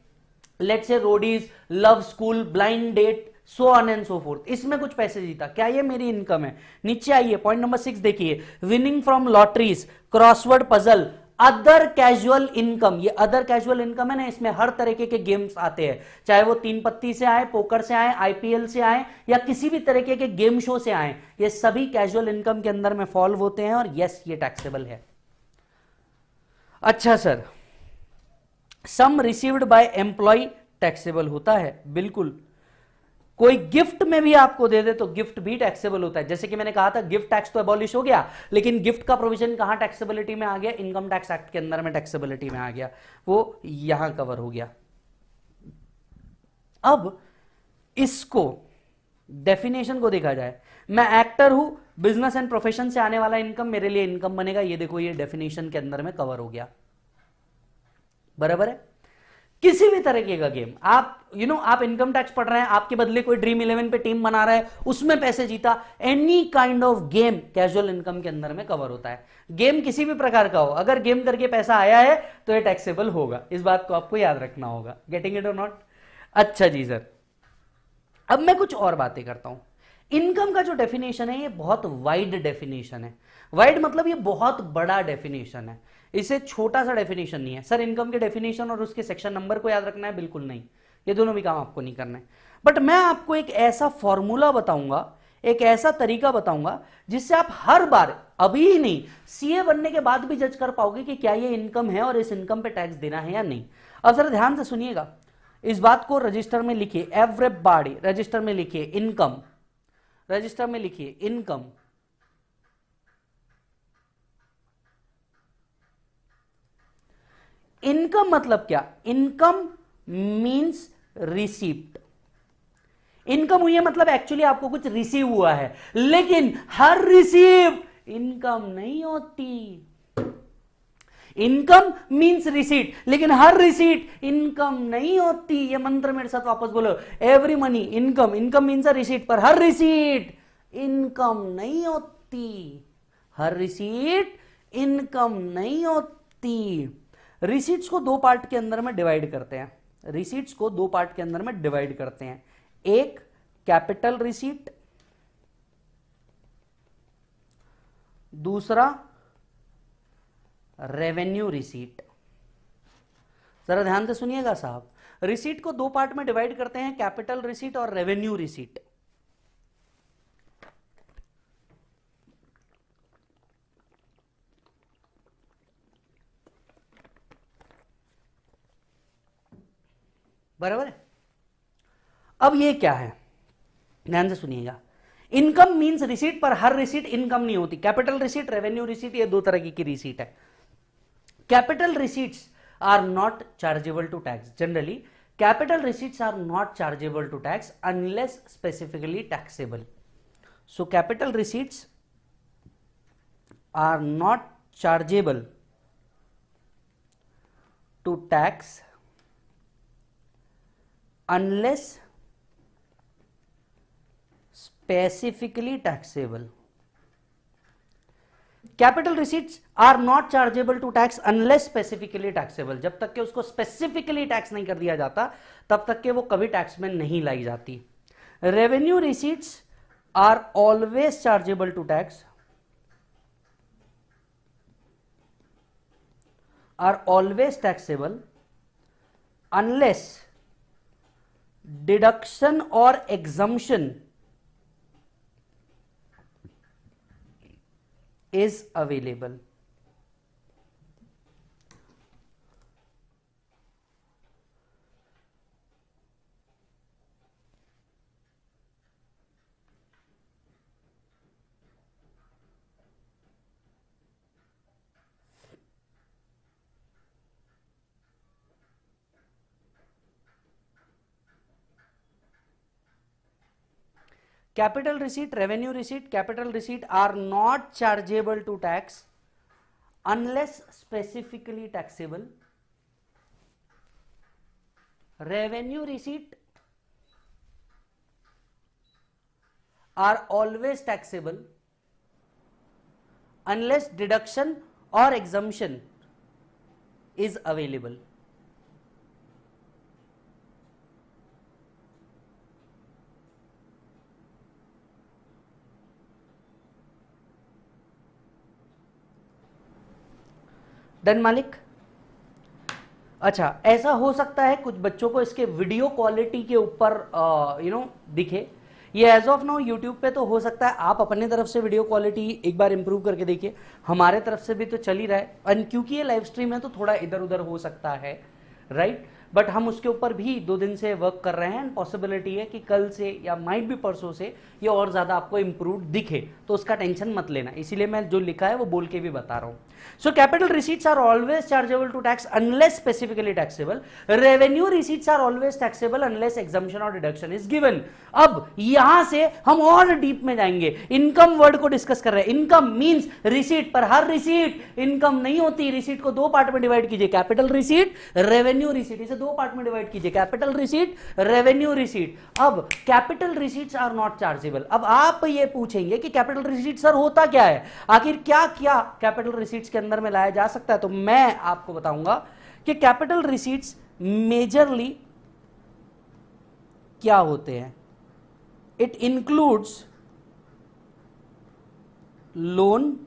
A: let's say Roadies, love school, blind date, so on and so forth, इसमें कुछ पैसे जीता, क्या ये मेरी इनकम है? नीचे आइए पॉइंट नंबर 6 देखिए, winning from lotteries, crossword puzzle, other casual income. ये अदर कैजुअल इनकम है ना, इसमें हर तरीके के गेम्स आते हैं, चाहे वो 3 पत्ती से आए, पोकर से आए, आईपीएल से आए, या किसी भी तरीके के गेम शो से आए, ये सभी कैजुअल इनकम के अंदर में फॉल होते हैं, और यस ये टैक्सेबल है। अच्छा sir, some received by employee taxable होता है, बिल्कुल। कोई गिफ्ट में भी आपको दे दे तो गिफ्ट भी टैक्सेबल होता है। जैसे कि मैंने कहा था गिफ्ट टैक्स तो अबॉलिश हो गया, लेकिन गिफ्ट का प्रोविजन कहां टैक्सेबिलिटी में आ गया? इनकम टैक्स एक्ट के अंदर में टैक्सेबिलिटी में आ गया, वो यहां कवर हो गया। अब इसको डेफिनेशन को देखा जाए, मैं एक्टर हूं, बिजनेस एंड प्रोफेशन से आने वाला इनकम मेरे लिए इनकम बनेगा, ये देखो ये डेफिनेशन के अंदर में कवर हो गया, बराबर है। किसी भी तरीके का गेम, आप आप इनकम टैक्स पढ़ रहे हैं, आपके बदले कोई ड्रीम 11 पे टीम बना रहा है, उसमें पैसे जीता, any kind of game casual income के अंदर में कवर होता है। गेम किसी भी प्रकार का हो, अगर गेम करके पैसा आया है तो ये टैक्सेबल होगा, इस बात को आपको याद रखना होगा। गेटिंग इट और नॉट? अच्छा जी सर, अब मैं कुछ और बातें करता हूं। इनकम का जो डेफिनेशन है ये बहुत वाइड डेफिनेशन है। वाइड मतलब ये बहुत बड़ा डेफिनेशन है, इसे छोटा सा डेफिनेशन नहीं है। सर इनकम के डेफिनेशन और उसके सेक्शन नंबर को याद रखना है? बिल्कुल नहीं, ये दोनों भी काम आपको नहीं करना है। बट मैं आपको एक ऐसा फॉर्मूला बताऊंगा, एक ऐसा तरीका बताऊंगा जिससे आप हर बार, अभी ही नहीं, सीए बनने के बाद भी जज कर पाओगे कि क्या ये इनकम है और इस इनकम पे टैक्स देना है या नहीं। अब जरा ध्यान से सुनिएगा, इस बात को रजिस्टर में लिखिए, एवरीबॉडी रजिस्टर में लिखिए इनकम, रजिस्टर में लिखिए इनकम। इनकम मतलब क्या? Income means receipt. इनकम हुई है मतलब एक्चुअली आपको कुछ रिसीव हुआ है, लेकिन हर रिसीव इनकम नहीं होती। इनकम मींस रिसीट, लेकिन हर रिसीट इनकम नहीं होती। ये मंत्र मेरे साथ वापस बोलो, every money income, income means a receipt, पर हर रिसीट इनकम नहीं होती। हर रिसीट इनकम नहीं होती। रिसीट्स को दो पार्ट के अंदर में डिवाइड करते हैं, रिसीट्स को दो पार्ट के अंदर में डिवाइड करते हैं, एक कैपिटल रिसीट, दूसरा रेवेन्यू रिसीट। जरा ध्यान से सुनिएगा साहब, रिसीट को दो पार्ट में डिवाइड करते हैं, कैपिटल रिसीट और रेवेन्यू रिसीट। बराबर है। अब ये क्या है, ध्यान से सुनिएगा। इनकम मींस रिसीट, पर हर रिसीट इनकम नहीं होती। कैपिटल रिसीट, रेवेन्यू रिसीट, ये दो तरह की रिसीट है। Capital receipts are not chargeable to tax. Generally capital receipts are not chargeable to tax unless specifically taxable. So capital receipts are not chargeable to tax unless specifically taxable. Capital receipts are not chargeable to tax unless specifically taxable. जब तक कि उसको specifically tax नहीं कर दिया जाता तब तक के वो कभी टैक्स में नहीं लाई जाती। Revenue receipts are always chargeable to tax, are always taxable unless deduction or exemption is available. Capital receipt, revenue receipt, capital receipt are not chargeable to tax unless specifically taxable. Revenue receipt are always taxable unless deduction or exemption is available. Done मालिक। अच्छा, ऐसा हो सकता है कुछ बच्चों को इसके वीडियो क्वालिटी के ऊपर दिखे। ये एज ऑफ नाउ यूट्यूब पे तो हो सकता है आप अपने तरफ से वीडियो क्वालिटी एक बार इंप्रूव करके देखिए, हमारे तरफ से भी तो चल ही रहा है। एंड क्योंकि ये लाइव स्ट्रीम है तो थोड़ा इधर उधर हो सकता है, राइट। बट हम उसके ऊपर भी 2 दिन से वर्क कर रहे हैं एंड पॉसिबिलिटी है कि कल से या माइट भी परसों से ये और ज्यादा आपको इंप्रूव दिखे, तो उसका टेंशन मत लेना। इसीलिए मैं जो लिखा है वो बोल के भी बता रहा हूं। So capital receipts are always chargeable to tax unless specifically taxable. Revenue receipts are always taxable unless exemption or deduction is given. अब यहां से हम और डीप में जाएंगे, इनकम वर्ड को डिस्कस कर रहे हैं। इनकम मींस रिसीट, पर हर रिसीट इनकम नहीं होती। रिसीट को 2 पार्ट में डिवाइड कीजिए, कैपिटल रिसीट, रेवेन्यू रिसीट। इसे 2 पार्ट में डिवाइड कीजिए, कैपिटल रिसीट, रेवेन्यू रिसीट। अब capital receipts are not chargeable. अब आप ये पूछेंगे कि कैपिटल रिसीट सर होता क्या है, आखिर क्या क्या कैपिटल रिसीट्स के अंदर में लाया जा सकता है। तो मैं आपको बताऊंगा कि कैपिटल रिसीट्स मेजरली क्या होते हैं। It includes loan,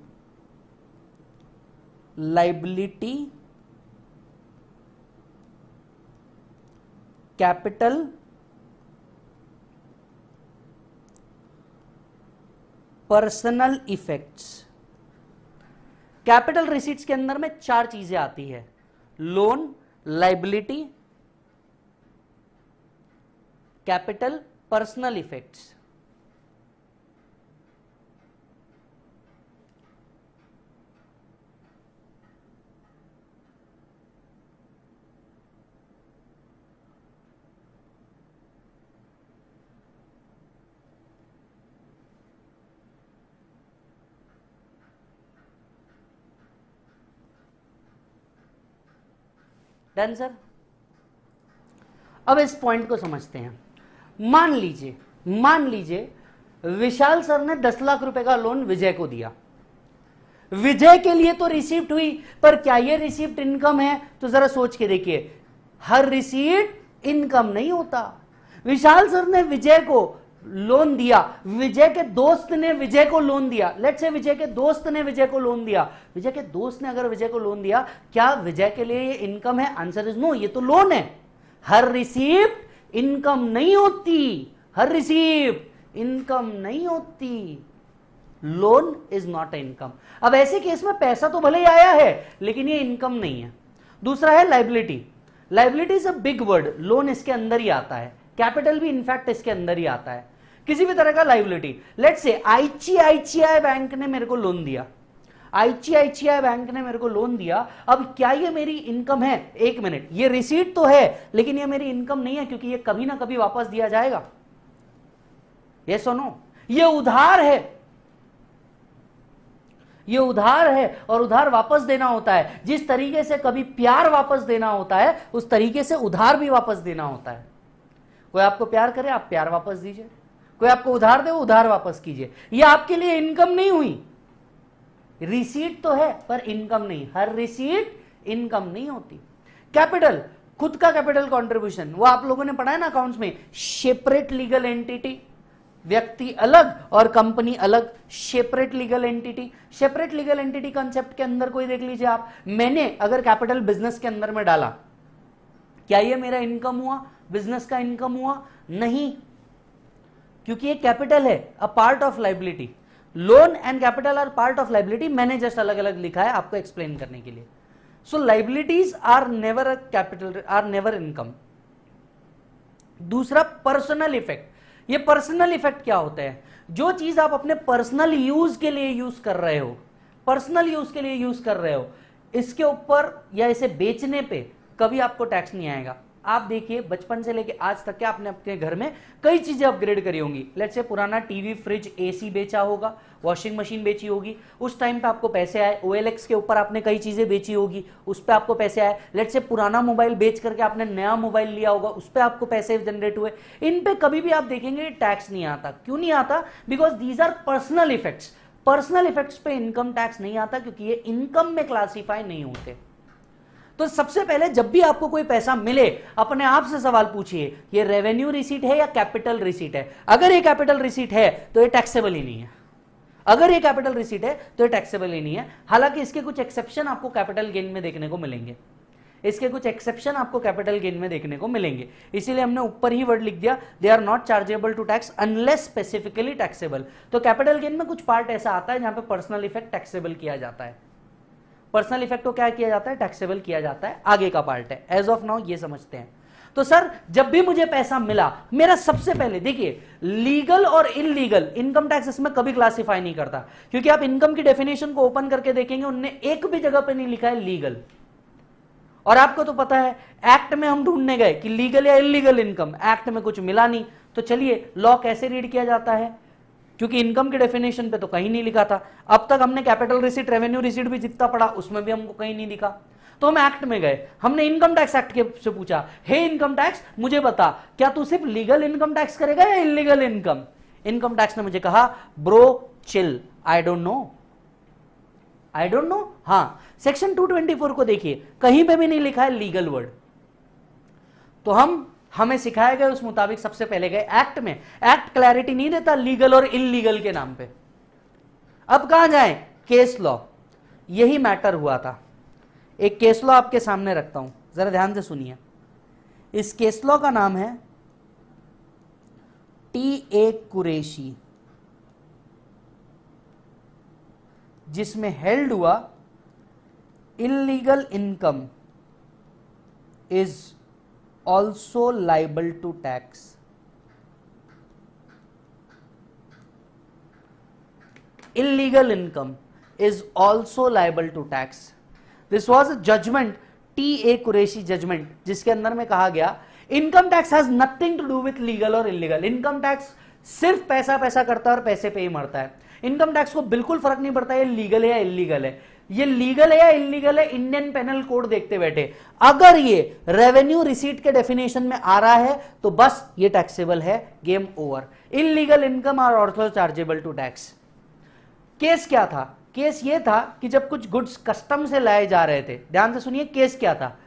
A: liability, capital, personal effects. Capital receipts के अंदर में 4 चीजें आती है, loan, liability, capital, personal effects. Done sir. अब इस पॉइंट को समझते हैं। मान लीजिए विशाल सर ने 10 लाख रुपए का लोन विजय को दिया। विजय के लिए तो रिसीप्ट हुई, पर क्या ये रिसीप्ट इनकम है? तो जरा सोच के देखिए, हर रिसीप्ट इनकम नहीं होता। विशाल सर ने विजय को लोन दिया, विजय के दोस्त ने विजय को लोन दिया, लेट्स से विजय के दोस्त ने विजय को लोन दिया, विजय के दोस्त ने अगर विजय को लोन दिया, क्या विजय के लिए ये इनकम है? आंसर इज नो, ये तो लोन है। हर रिसीप्ट इनकम नहीं होती, हर रिसीप्ट इनकम नहीं होती। Loan is not income. अब ऐसे केस में पैसा तो भले ही आया है, लेकिन ये इनकम नहीं है। दूसरा है liability. Liability is a big word, loan इसके अंदर ही आता है, कैपिटल भी इनफैक्ट इसके अंदर ही आता है। किसी भी तरह का liability, let's say ICICI bank ने मेरे को लोन दिया, आईसीआईसीआई बैंक ने मेरे को लोन दिया, अब क्या ये मेरी इनकम है? एक मिनट, ये रिसीट तो है, लेकिन ये मेरी इनकम नहीं है, क्योंकि ये कभी ना कभी वापस दिया जाएगा। यस और नो? ये उधार है, ये उधार है, और उधार वापस देना होता है। जिस तरीके से कभी प्यार वापस देना होता है, उस तरीके से उधार भी वापस देना होता है। कोई आपको प्यार करे, आप प्यार वापस दीजिए, कोई आपको उधार दे, उधार वापस कीजिए। ये आपके लिए इनकम नहीं हुई, रिसीट तो है पर इनकम नहीं। हर रिसीट इनकम नहीं होती। कैपिटल, खुद का कैपिटल कंट्रीब्यूशन, वो आप लोगों ने पढ़ा है ना अकाउंट्स में, सेपरेट लीगल एंटिटी, व्यक्ति अलग और कंपनी अलग, separate legal entity. Separate legal entity concept के अंदर कोई देख लीजिए आप, मैंने अगर कैपिटल बिजनेस के अंदर में डाला, क्या ये मेरा इनकम हुआ? बिजनेस का इनकम हुआ? नहीं, क्योंकि ये कैपिटल है, a part of liability. Loan and capital are part of liability, मैंने जस्ट अलग अलग लिखा है आपको एक्सप्लेन करने के लिए। So liabilities are never a capital, are never income. दूसरा पर्सनल इफेक्ट। ये पर्सनल इफेक्ट क्या होता है? जो चीज आप अपने पर्सनल यूज के लिए यूज कर रहे हो, पर्सनल यूज के लिए यूज कर रहे हो, इसके ऊपर या इसे बेचने पे कभी आपको टैक्स नहीं आएगा। आप देखिए, बचपन से लेके आज तक क्या आपने अपने घर में कई चीजें अपग्रेड करी होंगी। लेट्स से पुराना टीवी, फ्रिज, एसी बेचा होगा, वॉशिंग मशीन बेची होगी, उस टाइम पे आपको पैसे आए। OLX के ऊपर आपने कई चीजें बेची होगी, उस पे आपको पैसे आए। लेट्स से पुराना मोबाइल बेच करके आपने नया मोबाइल लिया होगा, उस पे आपको पैसे जनरेट हुए। इन पे कभी भी आप देखेंगे टैक्स नहीं आता। क्यों नहीं आता? Because these are personal effects. Personal effects पे इनकम टैक्स नहीं आता, क्योंकि ये इनकम में क्लासीफाई नहीं होते। तो सबसे पहले जब भी आपको कोई पैसा मिले, अपने आप से सवाल पूछिए, ये रेवेन्यू रिसीट है या कैपिटल रिसीट है? अगर ये कैपिटल रिसीट है तो ये टैक्सेबल ही नहीं है। अगर ये कैपिटल रिसीट है तो ये टैक्सेबल ही नहीं है। हालांकि इसके कुछ एक्सेप्शन आपको कैपिटल गेन में देखने को मिलेंगे, इसके कुछ एक्सेप्शन आपको कैपिटल गेन में देखने को मिलेंगे। इसीलिए हमने ऊपर ही वर्ड लिख दिया, they are not chargeable to tax unless specifically taxable. तो कैपिटल गेन में कुछ पार्ट ऐसा आता है जहां पे पर्सनल इफेक्ट टैक्सेबल किया जाता है। पर्सनल इफेक्ट को क्या किया जाता है? टैक्सेबल किया जाता है, आगे का पार्ट है। एज ऑफ नाउ ये समझते हैं। तो सर जब भी मुझे पैसा मिला, मेरा सबसे पहले देखिए, लीगल और इनलीगल इनकम टैक्स इसमें कभी क्लासिफाई नहीं करता, क्योंकि आप इनकम की डेफिनेशन को ओपन करके देखेंगे, उनने एक भी जगह पे नहीं लिखा है लीगल। और आपको तो पता है, एक्ट में हम ढूंढने गए कि लीगल या इलीगल इनकम, एक्ट में कुछ मिला नहीं। तो चलिए, लॉ कैसे रीड किया जाता है, क्योंकि इनकम के डेफिनेशन पे तो कहीं नहीं लिखा था। अब तक हमने कैपिटल रिसीट, रेवेन्यू रिसीट भी जितना पढ़ा, उसमें भी हमको कहीं नहीं दिखा। तो हम एक्ट में गए, हमने इनकम टैक्स एक्ट के से पूछा, हे इनकम टैक्स मुझे बता, क्या तू सिर्फ लीगल इनकम टैक्स करेगा या इलीगल इनकम? इनकम टैक्स ने मुझे कहा, bro chill, I don't know, I don't know. हाँ, सेक्शन 224 को देखिए, कहीं पे भी नहीं लिखा है लीगल वर्ड। तो हमें सिखाया गया, उस मुताबिक सबसे पहले गए एक्ट में। एक्ट क्लैरिटी नहीं देता लीगल और इलीगल के नाम पे। अब कहां जाएं? Case law. यही मैटर हुआ था। एक केस लॉ आपके सामने रखता हूं, जरा ध्यान से सुनिए। इस केस लॉ का नाम है TA कुरैशी, जिसमें हेल्ड हुआ illegal income is also liable to tax. Illegal income is also liable to tax. This was a judgment, TA Qureshi judgment, जिसके अंदर में कहा गया income tax has nothing to do with legal or illegal. Income tax सिर्फ पैसा पैसा करता है और पैसे पे ही मरता है। इनकम टैक्स को बिल्कुल फर्क नहीं पड़ता ये लीगल है या इलीगल है, ये लीगल है या इलीगल है, इंडियन पेनल कोड देखते बैठे। अगर ये रेवेन्यू रिसीट के डेफिनेशन में आ रहा है तो बस ये टैक्सेबल है, game over. Illegal income are also chargeable to tax. Case क्या था? केस ये था कि जब कुछ गुड्स कस्टम से लाए जा रहे थे, ध्यान से सुनिए केस क्या था।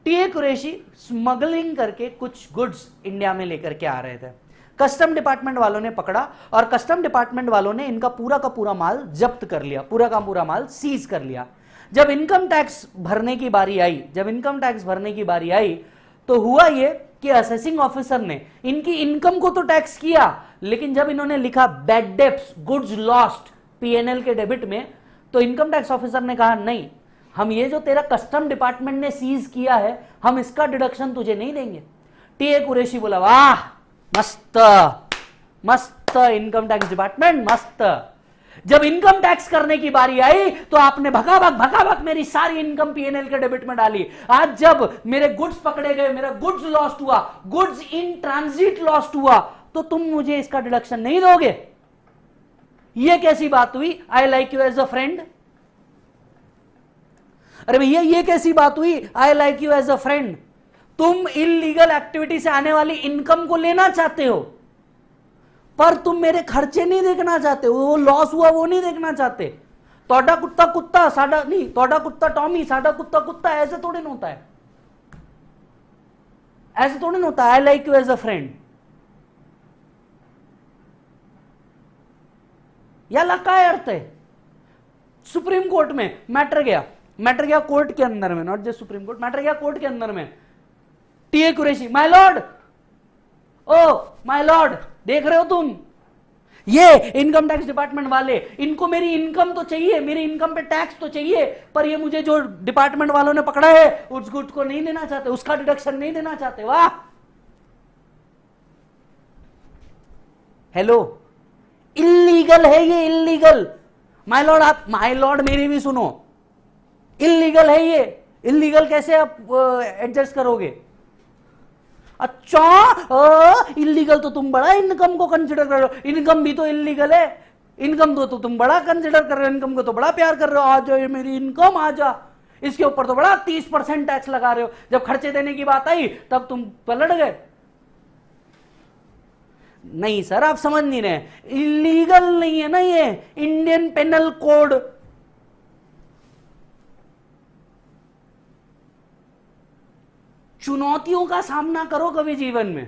A: टीए कुरैशी स्मगलिंग करके कुछ गुड्स इंडिया में लेकर के आ रहे थे, कस्टम डिपार्टमेंट वालों ने पकड़ा और कस्टम डिपार्टमेंट वालों ने इनका पूरा का पूरा माल जब्त कर लिया, पूरा का पूरा माल सीज कर लिया। जब इनकम टैक्स भरने की बारी आई, तो हुआ ये कि असेसिंग ऑफिसर ने इनकी इनकम को तो टैक्स किया, लेकिन जब इन्होंने लिखा bad debts goods lost PNL के डेबिट में, तो इनकम टैक्स ऑफिसर ने कहा नहीं, हम ये जो तेरा कस्टम डिपार्टमेंट ने सीज किया है, हम इसका डिडक्शन तुझे नहीं देंगे। टीए कुरैशी बोला वाह मस्त मस्त इनकम टैक्स डिपार्टमेंट मस्त। जब इनकम टैक्स करने की बारी आई तो आपने भगाभग मेरी सारी इनकम पीएनएल के डेबिट में डाली। आज जब मेरे गुड्स पकड़े गए, मेरा गुड्स लॉस्ट हुआ, गुड्स इन ट्रांजिट लॉस्ट हुआ, तो तुम मुझे इसका डिडक्शन नहीं दोगे। ये कैसी बात हुई? I like you as a friend. अरे भैया ये कैसी बात हुई? I like you as a friend. तुम इलीगल एक्टिविटी से आने वाली इनकम को लेना चाहते हो, पर तुम मेरे खर्चे नहीं देखना चाहते, वो लॉस हुआ वो नहीं देखना चाहते। तोड़ा कुत्ता कुत्ता साडा नहीं, तोड़ा कुत्ता टॉमी साडा कुत्ता कुत्ता, ऐसे थोड़ी ना होता है, ऐसे थोड़ी ना होता है। I like you as a friend. या क्या अर्थ है? सुप्रीम कोर्ट में मैटर गया कोर्ट के अंदर में, not just supreme court, matter गया कोर्ट के अंदर में। TA Qureshi my lord, O my lord, देख रहे हो तुम, ये इनकम टैक्स डिपार्टमेंट वाले, इनको मेरी इनकम तो चाहिए, मेरी इनकम पे टैक्स तो चाहिए, पर ये मुझे जो डिपार्टमेंट वालों ने पकड़ा है उस गुड को नहीं देना चाहते, उसका डिडक्शन नहीं देना चाहते। वाह, हेलो, इलीगल है ये, इलीगल। माय लॉर्ड, आप माय लॉर्ड मेरी भी सुनो, इलीगल है ये। इलीगल कैसे आप एडजस्ट करोगे? अच्छा, इलीगल तो तुम बड़ा इनकम को कंसिडर कर रहे हो, इनकम भी तो इलीगल है, इनकम तो तुम बड़ा कंसिडर कर रहे हो, इनकम को तो बड़ा प्यार कर रहे हो, आ जाओ ये मेरी इनकम आ जा, इसके ऊपर तो बड़ा 30% टैक्स लगा रहे हो। जब खर्चे देने की बात आई तब तुम पलट गए। नहीं सर, आप समझ नहीं रहे, इलीगल नहीं है ना ये, इंडियन पेनल कोड। चुनौतियों का सामना करो कभी जीवन में।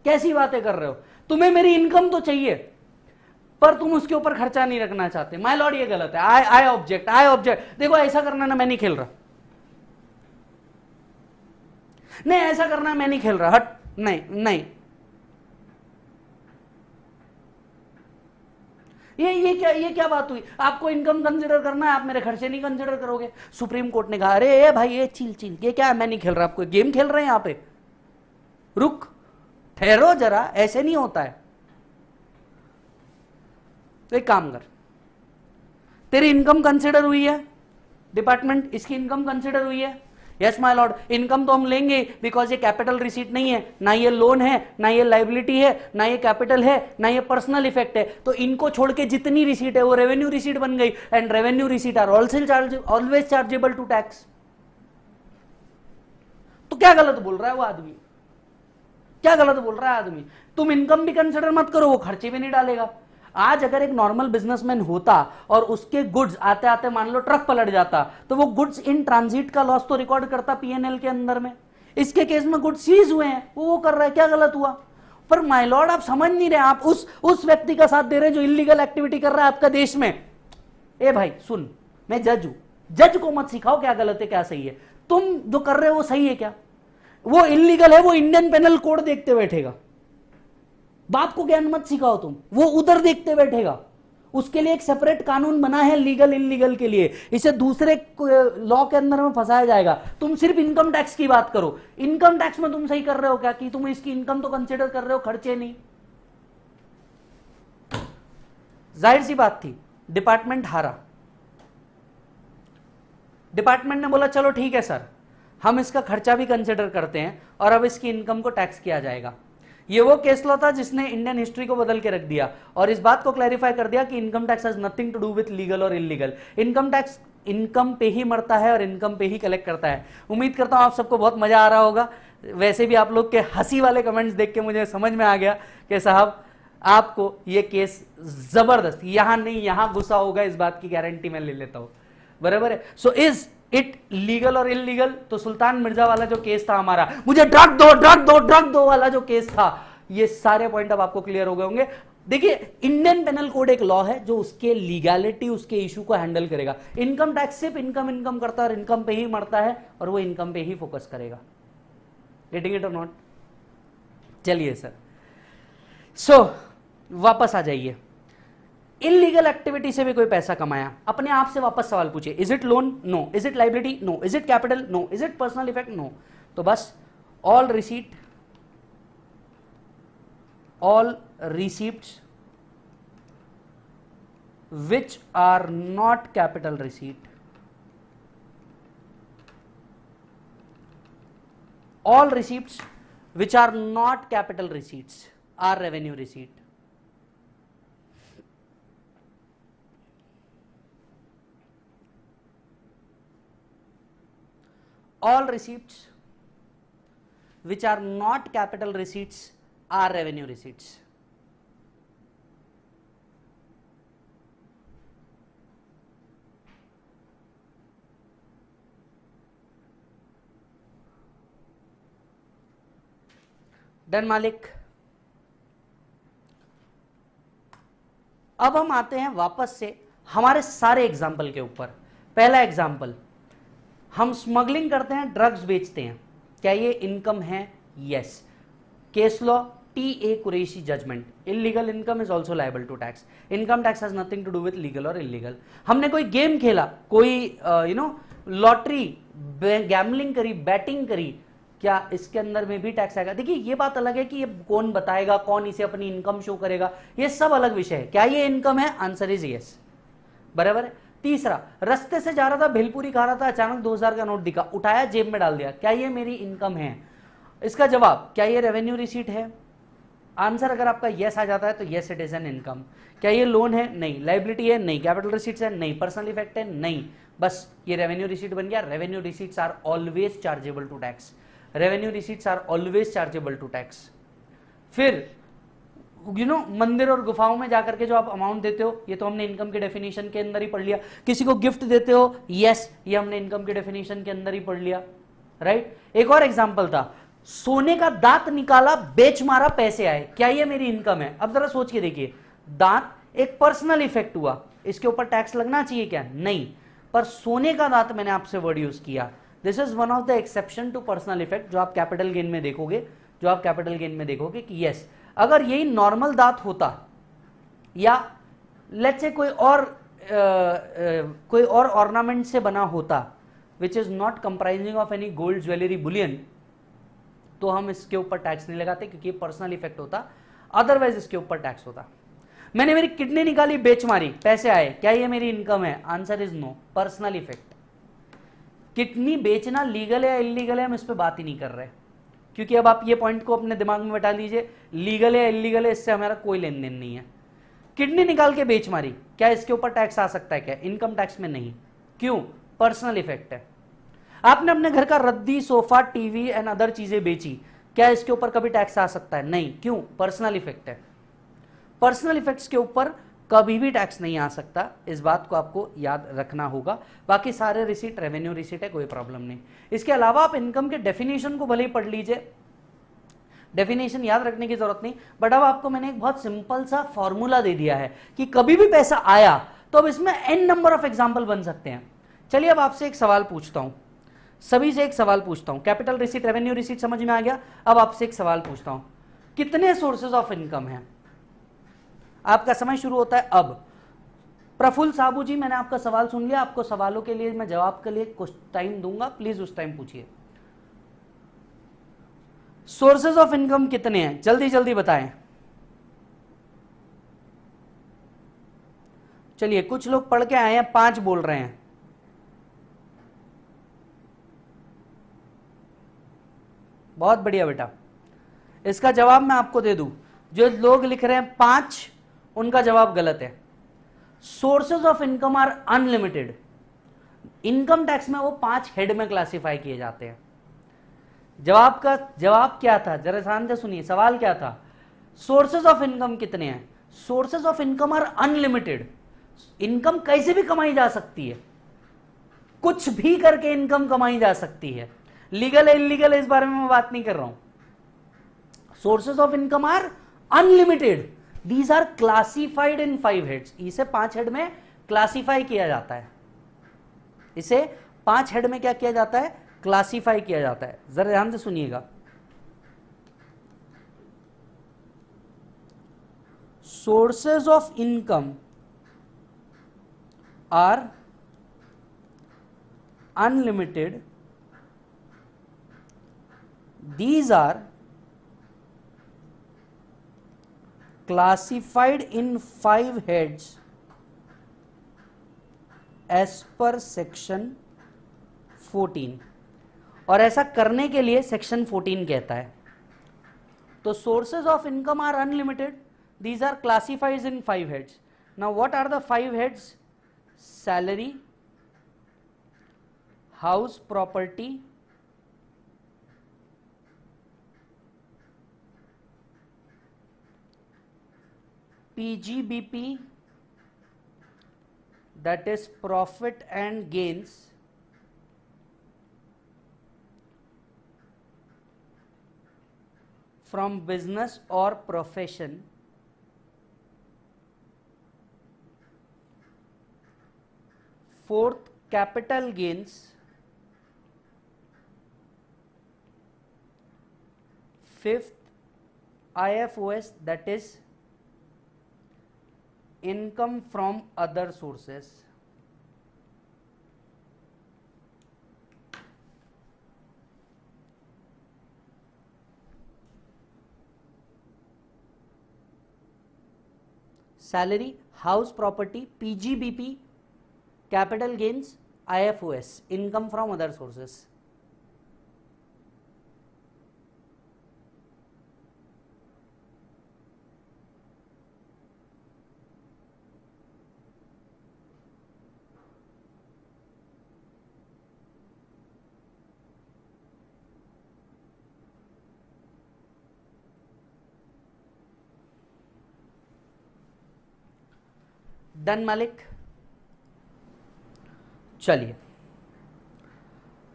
A: कैसी बातें कर रहे हो? तुम्हें मेरी इनकम तो चाहिए, पर तुम उसके ऊपर खर्चा नहीं रखना चाहते। माय लॉर्ड ये गलत है, आई ऑब्जेक्ट। देखो ऐसा करना ना, मैं नहीं खेल रहा, नहीं ऐसा करना मैं नहीं खेल रहा, हट, नहीं ये क्या बात हुई? आपको इनकम कंसिडर करना है, आप मेरे खर्चे नहीं कंसिडर करोगे। सुप्रीम कोर्ट ने कहा अरे भाई ये चिल, ये क्या है, मैं नहीं खेल रहा, आपको गेम खेल रहे हैं यहां पे, रुक ठहरो जरा, ऐसे नहीं होता है। तो एक काम कर, तेरी इनकम कंसिडर हुई है, डिपार्टमेंट इसकी इनकम कंसिडर हुई है। यस माय लॉर्ड, इनकम तो हम लेंगे, बिकॉज ये कैपिटल रिसीट नहीं है, ना ये लोन है, ना ये लाइबिलिटी है, ना ये कैपिटल है, ना ये पर्सनल इफेक्ट है, तो इनको छोड़ के जितनी रिसीट है वो रेवेन्यू रिसीट बन गई, and revenue receipt are always chargeable to tax. तो क्या गलत बोल रहा है वो आदमी? क्या गलत बोल रहा है आदमी? तुम इनकम भी कंसिडर मत करो, वो खर्चे भी नहीं डालेगा। आज अगर एक नॉर्मल बिजनेसमैन होता और उसके गुड्स आते आते मान लो ट्रक पलट जाता, तो वो गुड्स इन ट्रांजिट का लॉस तो रिकॉर्ड करता पीएनएल के अंदर में। इसके केस में गुड्स सीज हुए हैं, वो कर रहा है, क्या गलत हुआ? पर माय लॉर्ड आप समझ नहीं रहे, आप उस व्यक्ति का साथ दे रहे हैं जो इलीगल एक्टिविटी कर रहा है आपका देश में। ए भाई सुन, मैं जज हूं, जज को मत सिखाओ क्या गलत है क्या सही है। तुम जो कर रहे हो वो सही है क्या? वो इलीगल है, वो इंडियन पेनल कोड देखते बैठेगा, बाप को ज्ञान मत सिखाओ तुम, वो उधर देखते बैठेगा। उसके लिए एक सेपरेट कानून बना है लीगल इलीगल के लिए, इसे दूसरे लॉ के अंदर में फंसाया जाएगा। तुम सिर्फ इनकम टैक्स की बात करो, इनकम टैक्स में तुम सही कर रहे हो क्या कि तुम इसकी इनकम तो कंसिडर कर रहे हो, खर्चे नहीं। जाहिर सी बात थी, डिपार्टमेंट हारा। डिपार्टमेंट ने बोला चलो ठीक है सर, हम इसका खर्चा भी कंसिडर करते हैं और अब इसकी इनकम को टैक्स किया जाएगा। ये वो केस लॉ था जिसने इंडियन हिस्ट्री को बदल के रख दिया और इस बात को क्लैरिफाई कर दिया कि income tax has nothing to do with legal or illegal. Income tax income पे ही मरता है और इनकम पे ही कलेक्ट करता है। उम्मीद करता हूं आप सबको बहुत मजा आ रहा होगा। वैसे भी आप लोग के हंसी वाले कमेंट्स देख के मुझे समझ में आ गया कि साहब आपको ये केस जबरदस्त, यहां नहीं यहां गुस्सा होगा, इस बात की गारंटी मैं ले लेता हूं, बराबर है। So is it legal or illegal? तो सुल्तान मिर्जा वाला जो केस था हमारा, मुझे ड्रग दो ड्रग दो ड्रग दो वाला जो केस था, ये सारे पॉइंट अब आपको क्लियर हो गए होंगे। देखिए इंडियन पेनल कोड एक लॉ है जो उसके लीगैलिटी, उसके इशू को हैंडल करेगा। इनकम टैक्स सिर्फ इनकम करता है और इनकम पे ही मरता है और वो इनकम पे ही फोकस करेगा। गेटिंग इट और नॉट? चलिए सर, सो वापस आ जाइए। इलीगल एक्टिविटी से भी कोई पैसा कमाया, अपने आप से वापस सवाल पूछिए, is it loan? No. Is it liability? No. Is it capital? No. Is it personal effect? No. तो बस all receipts which are not capital receipt, all receipts which are not capital receipts are revenue receipt. All receipts which are not capital receipts are revenue receipts. Done मालिक? अब हम आते हैं वापस से हमारे सारे एग्जाम्पल के ऊपर। पहला एग्जाम्पल, हम स्मगलिंग करते हैं, ड्रग्स बेचते हैं, क्या ये इनकम है? Yes. Case law TA Qureshi judgment, illegal income is also liable to tax. Income tax has nothing to do with legal or illegal. हमने कोई गेम खेला, कोई लॉटरी, गैम्बलिंग करी, बैटिंग करी, क्या इसके अंदर में भी टैक्स आएगा? देखिए ये बात अलग है कि ये कौन बताएगा, कौन इसे अपनी इनकम शो करेगा, ये सब अलग विषय है। क्या ये इनकम है? आंसर इज यस, बराबर है। तीसरा, रास्ते से जा रहा था, भेलपुरी खा रहा था, अचानक 2000 का नोट दिखा, उठाया, जेब में डाल दिया, क्या ये मेरी इनकम है? इसका जवाब, क्या ये रेवेन्यू रिसीट है? आंसर अगर आपका यस आ जाता है तो yes it is an income. क्या ये लोन है? नहीं। लाइबिलिटी है? नहीं। कैपिटल रिसीट्स है? नहीं। पर्सनल इफेक्ट है? नहीं। बस ये रेवेन्यू रिसीट बन गया। Revenue receipts are always chargeable to tax. Revenue receipts are always chargeable to tax. फिर मंदिर और गुफाओं में जाकर के जो आप अमाउंट देते हो, ये तो हमने इनकम के डेफिनेशन के अंदर ही पढ़ लिया। किसी को गिफ्ट देते हो, यस, ये हमने इनकम के डेफिनेशन के अंदर ही पढ़ लिया, राइट। एक और एग्जांपल था, सोने का दांत निकाला, बेच मारा, पैसे आए, क्या ये मेरी इनकम है? अब जरा सोच के देखिए, दांत एक पर्सनल इफेक्ट हुआ, इसके ऊपर टैक्स लगना चाहिए क्या? नहीं। पर सोने का दांत मैंने आपसे वर्ड यूज किया, this is one of the exception to personal effect, जो आप कैपिटल गेन में देखोगे कि यस, अगर यही नॉर्मल दांत होता या लेट्स से कोई और ऑर्नामेंट से बना होता which is not comprising of any gold, jewellery, Boolean, तो हम इसके ऊपर टैक्स नहीं लगाते क्योंकि पर्सनल इफेक्ट होता, अदरवाइज इसके ऊपर टैक्स होता। मैंने मेरी किडनी निकाली, बेच मारी, पैसे आए, क्या ये मेरी इनकम है? Answer is no, personal effect. Kidney बेचना लीगल है या इलीगल है, हम इस पर बात ही नहीं कर रहे, क्योंकि अब आप ये पॉइंट को अपने दिमाग में बैठा लीजिए, लीगल है इलीगल है, इससे हमारा कोई लेन देन नहीं है। किडनी निकाल के बेच मारी, क्या इसके ऊपर टैक्स आ सकता है क्या? इनकम टैक्स में नहीं। क्यों? पर्सनल इफेक्ट है। आपने अपने घर का रद्दी, सोफा, टीवी एंड अदर चीजें बेची, क्या इसके ऊपर कभी टैक्स आ सकता है? नहीं। क्यों? पर्सनल इफेक्ट है। पर्सनल इफेक्ट्स के ऊपर कभी भी टैक्स नहीं आ सकता, इस बात को आपको याद रखना होगा। बाकी सारे रिसीट रेवेन्यू रिसीट है, कोई प्रॉब्लम नहीं। इसके अलावा आप इनकम के डेफिनेशन को भले ही पढ़ लीजिए, डेफिनेशन याद रखने की जरूरत नहीं, बट अब आपको मैंने एक बहुत सिंपल सा फॉर्मूला दे दिया है कि कभी भी पैसा आया तो अब इसमें n नंबर ऑफ एग्जाम्पल बन सकते हैं। चलिए अब आपसे एक सवाल पूछता हूं, सभी से एक सवाल पूछता हूं। कैपिटल रिसीट, रेवेन्यू रिसीट समझ में आ गया। अब आपसे एक सवाल पूछता हूं, कितने सोर्सेज ऑफ इनकम है? आपका समय शुरू होता है अब। प्रफुल्ल साबू जी, मैंने आपका सवाल सुन लिया, आपको सवालों के लिए मैं जवाब के लिए कुछ टाइम दूंगा, प्लीज उस टाइम पूछिए। सोर्सेज ऑफ इनकम कितने हैं? जल्दी जल्दी बताएं। चलिए, कुछ लोग पढ़ के आए हैं, 5 बोल रहे हैं। बहुत बढ़िया बेटा, इसका जवाब मैं आपको दे दूं। जो लोग लिख रहे हैं 5, उनका जवाब गलत है। Sources of income are unlimited. Income tax में वो 5 हेड में क्लासिफाई किए जाते हैं। जवाब क्या था? जरा ध्यान से सुनिए, सवाल क्या था? सोर्सेज ऑफ इनकम कितने हैं? Sources of income are unlimited. Income कैसे भी कमाई जा सकती है, कुछ भी करके इनकम कमाई जा सकती है। लीगल है इलीगल है इस बारे में मैं बात नहीं कर रहा हूं। Sources of income are unlimited. These are classified in 5 heads. इसे 5 हेड में क्लासिफाई किया जाता है। इसे 5 हेड में क्या किया जाता है? क्लासिफाई किया जाता है। जरा ध्यान से सुनिएगा। Sources of income are unlimited. These are classified in 5 heads as per section 14। और ऐसा करने के लिए सेक्शन 14 कहता है। तो sources of income are unlimited, these are classified in 5 heads. Now what are the 5 heads? Salary, house property, PGBP, that is profit and gains, from business or profession, fourth capital gains, fifth IFOS, that is income from other sources। Salary, house property, PGBP, capital gains, IFOS, income from other sources. Done मालिक? चलिए,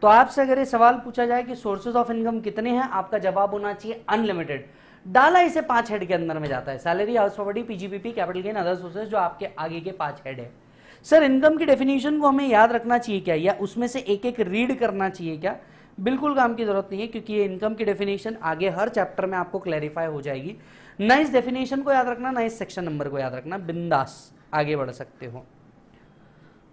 A: तो आपसे अगर ये सवाल पूछा जाए कि सोर्सेज ऑफ इनकम कितने हैं, आपका जवाब होना चाहिए अनलिमिटेड। डाला इसे 5 हेड के अंदर में जाता है, salary, house property, PGBP, capital gain, other sources, जो आपके आगे के 5 हेड है। सर इनकम की डेफिनेशन को हमें याद रखना चाहिए क्या, या उसमें से एक एक रीड करना चाहिए क्या? बिल्कुल काम की जरूरत नहीं है, क्योंकि ये इनकम की डेफिनेशन आगे हर चैप्टर में आपको क्लैरिफाई हो जाएगी। ना इस डेफिनेशन को याद रखना, ना इस सेक्शन नंबर को याद रखना, बिंदास आगे बढ़ सकते हो।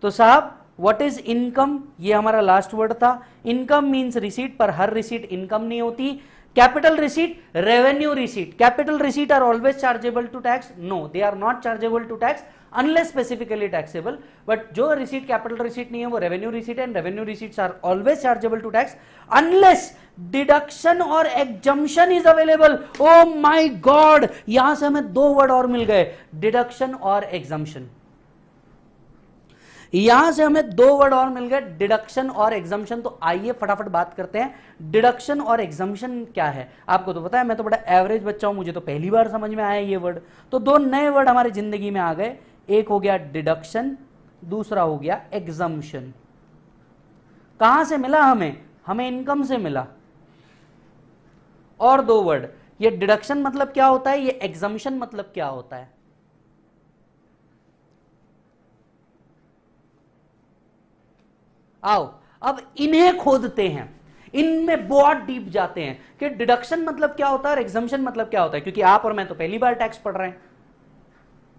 A: तो साहब व्हाट इज इनकम, ये हमारा लास्ट वर्ड था। इनकम मींस रिसीट, पर हर रिसीट इनकम नहीं होती। Capital receipt, revenue receipt, capital receipt are always chargeable to tax? No, they are not chargeable to tax unless specifically taxable. But जो receipt capital receipt नहीं है वो revenue receipt है, and revenue receipts are always chargeable to tax unless deduction or exemption is available. O my god, यहां से हमें 2 word और मिल गए, डिडक्शन और एग्जम्पशन। यहां से हमें 2 वर्ड और मिल गए, डिडक्शन और एग्जम्पशन। तो आइए फटाफट बात करते हैं डिडक्शन और एग्जम्पशन क्या है। आपको तो पता है, मैं तो बड़ा एवरेज बच्चा हूं, मुझे तो पहली बार समझ में आया ये वर्ड। तो 2 नए वर्ड हमारी जिंदगी में आ गए, एक हो गया डिडक्शन, दूसरा हो गया एग्जम्पशन। कहां से मिला हमें? हमें इनकम से मिला। और 2 वर्ड, ये डिडक्शन मतलब क्या होता है, ये एग्जम्पशन मतलब क्या होता है? आओ अब इन्हें खोदते हैं, इनमें बहुत डीप जाते हैं कि डिडक्शन मतलब क्या होता है और एग्जम्पशन मतलब क्या होता है। क्योंकि आप और मैं तो पहली बार टैक्स पढ़ रहे हैं,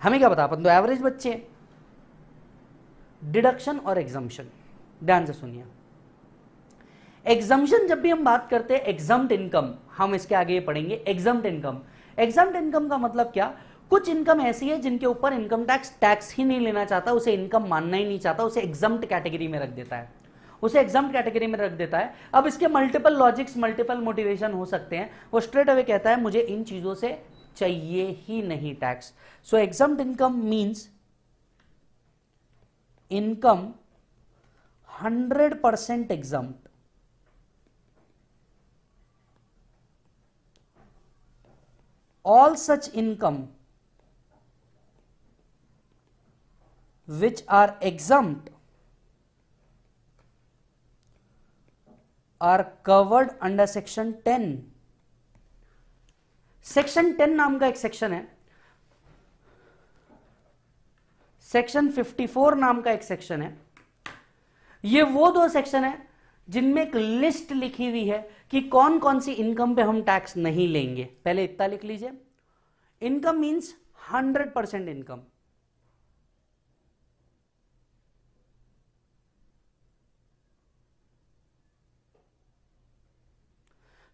A: हमें क्या पता, अपन तो एवरेज बच्चे हैं। डिडक्शन और एग्जम्पशन, ध्यान से सुनिए। एग्जम्पशन जब भी हम बात करते हैं, एग्जम्प्ट इनकम, हम इसके आगे पढ़ेंगे। एग्जम्प्ट इनकम, एग्जम्प्ट इनकम का मतलब क्या? कुछ इनकम ऐसी है जिनके ऊपर इनकम टैक्स ही नहीं लेना चाहता, उसे इनकम मानना ही नहीं चाहता, उसे एग्जम्प्ट कैटेगरी में रख देता है, उसे एग्जम्प्ट कैटेगरी में रख देता है। अब इसके मल्टीपल लॉजिक्स, मल्टीपल मोटिवेशन हो सकते हैं। वो स्ट्रेट अवे कहता है मुझे इन चीजों से चाहिए ही नहीं tax. So exempt income means income 100% exempt, all such income which are exempt are covered under section 10. Section 10 नाम का एक सेक्शन है, सेक्शन 54 नाम का एक सेक्शन है। ये वो दो सेक्शन है जिनमें एक लिस्ट लिखी हुई है कि कौन कौन सी इनकम पे हम टैक्स नहीं लेंगे। पहले इतना लिख लीजिए, income means 100% income.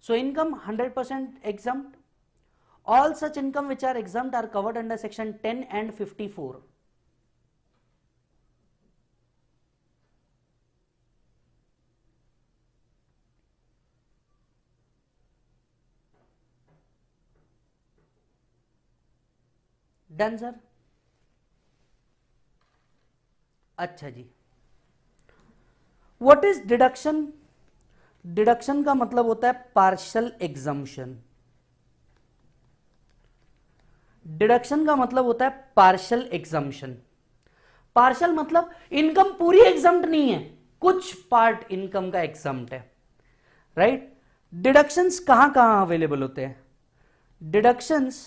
A: So income 100% exempt. All such income which are exempt are covered under section 10 and 54. Done sir? अच्छा जी, व्हाट इज डिडक्शन? डिडक्शन का मतलब होता है पार्शियल एग्जम्पशन। डिडक्शन का मतलब होता है पार्शियल एग्जम्पशन। पार्शियल मतलब इनकम पूरी एग्जम्प्ट नहीं है, कुछ पार्ट इनकम का एग्जम्प्ट है, राइट? डिडक्शंस कहां कहां अवेलेबल होते हैं? Deductions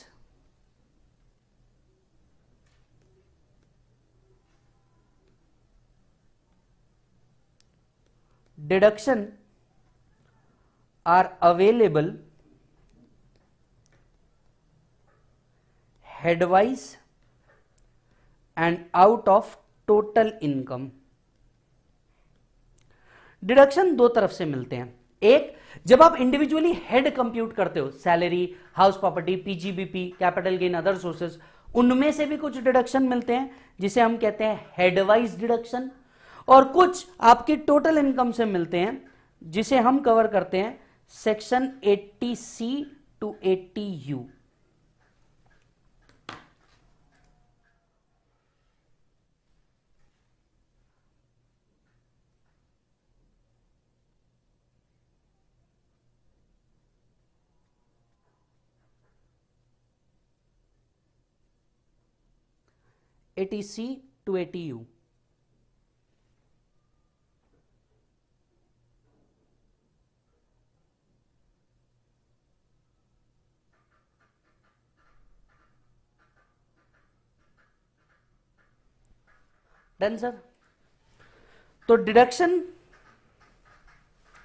A: deduction are available headwise and out of total income. Deduction दो तरफ से मिलते हैं। एक, जब आप इंडिविजुअली हेड कंप्यूट करते हो, salary, house property, PGBP, capital gain, other sources, उनमें से भी कुछ डिडक्शन मिलते हैं जिसे हम कहते हैं हेडवाइज डिडक्शन, और कुछ आपकी टोटल इनकम से मिलते हैं जिसे हम कवर करते हैं section 80C to 80U। ATC to ATU। Done sir? तो डिडक्शन,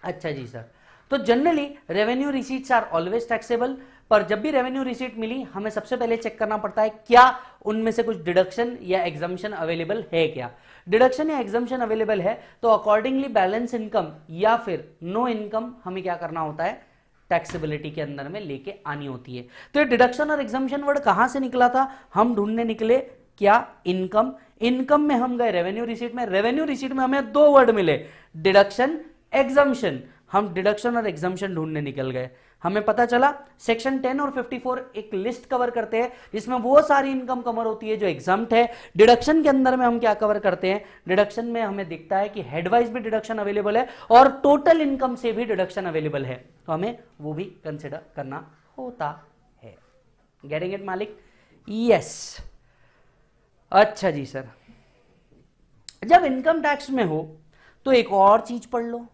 A: अच्छा जी सर, तो generally revenue receipts are always taxable, पर जब भी रेवेन्यू रिसीट मिली हमें सबसे पहले चेक करना पड़ता है क्या उनमें से कुछ डिडक्शन या एग्जम्पशन अवेलेबल है। क्या डिडक्शन या एग्जम्पशन अवेलेबल है तो अकॉर्डिंगली बैलेंस इनकम या फिर नो इनकम हमें क्या करना होता है, टैक्सेबिलिटी के अंदर में लेके आनी होती है। तो ये डिडक्शन और एग्जम्पशन वर्ड कहां से निकला था? हम ढूंढने निकले क्या, इनकम। इनकम में हम गए रेवेन्यू रिसीट में, रेवेन्यू रिसीट में हमें दो वर्ड मिले, डिडक्शन, एग्जम्पशन। हम डिडक्शन और एग्जम्पशन ढूंढने निकल गए, हमें पता चला सेक्शन 10 और 54 एक लिस्ट कवर करते हैं जिसमें वो सारी इनकम कवर होती है जो एग्जम्प्ट है। डिडक्शन के अंदर में हम क्या कवर करते हैं? डिडक्शन में हमें दिखता है कि हेडवाइज भी डिडक्शन अवेलेबल है और टोटल इनकम से भी डिडक्शन अवेलेबल है, तो हमें वो भी कंसिडर करना होता है। गेटिंग इट मालिक? यस। अच्छा जी सर, जब इनकम टैक्स में हो तो एक और चीज पढ़ लो,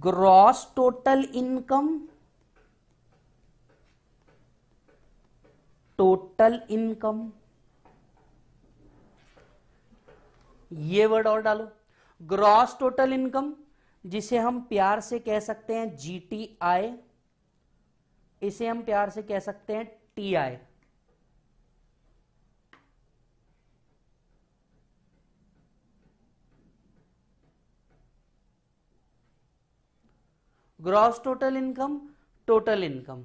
A: gross total income, total income, ये वर्ड और डालो, ग्रॉस टोटल इनकम, जिसे हम प्यार से कह सकते हैं जीटीआई, इसे हम प्यार से कह सकते हैं TI. Gross total income, total income.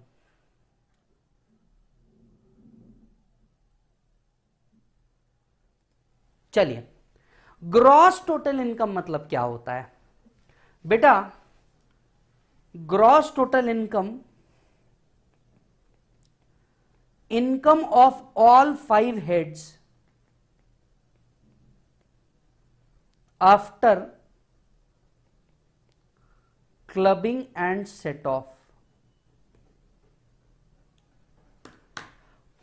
A: चलिए, ग्रॉस टोटल इनकम मतलब क्या होता है बेटा? Gross total income, income of all 5 heads after clubbing and set of.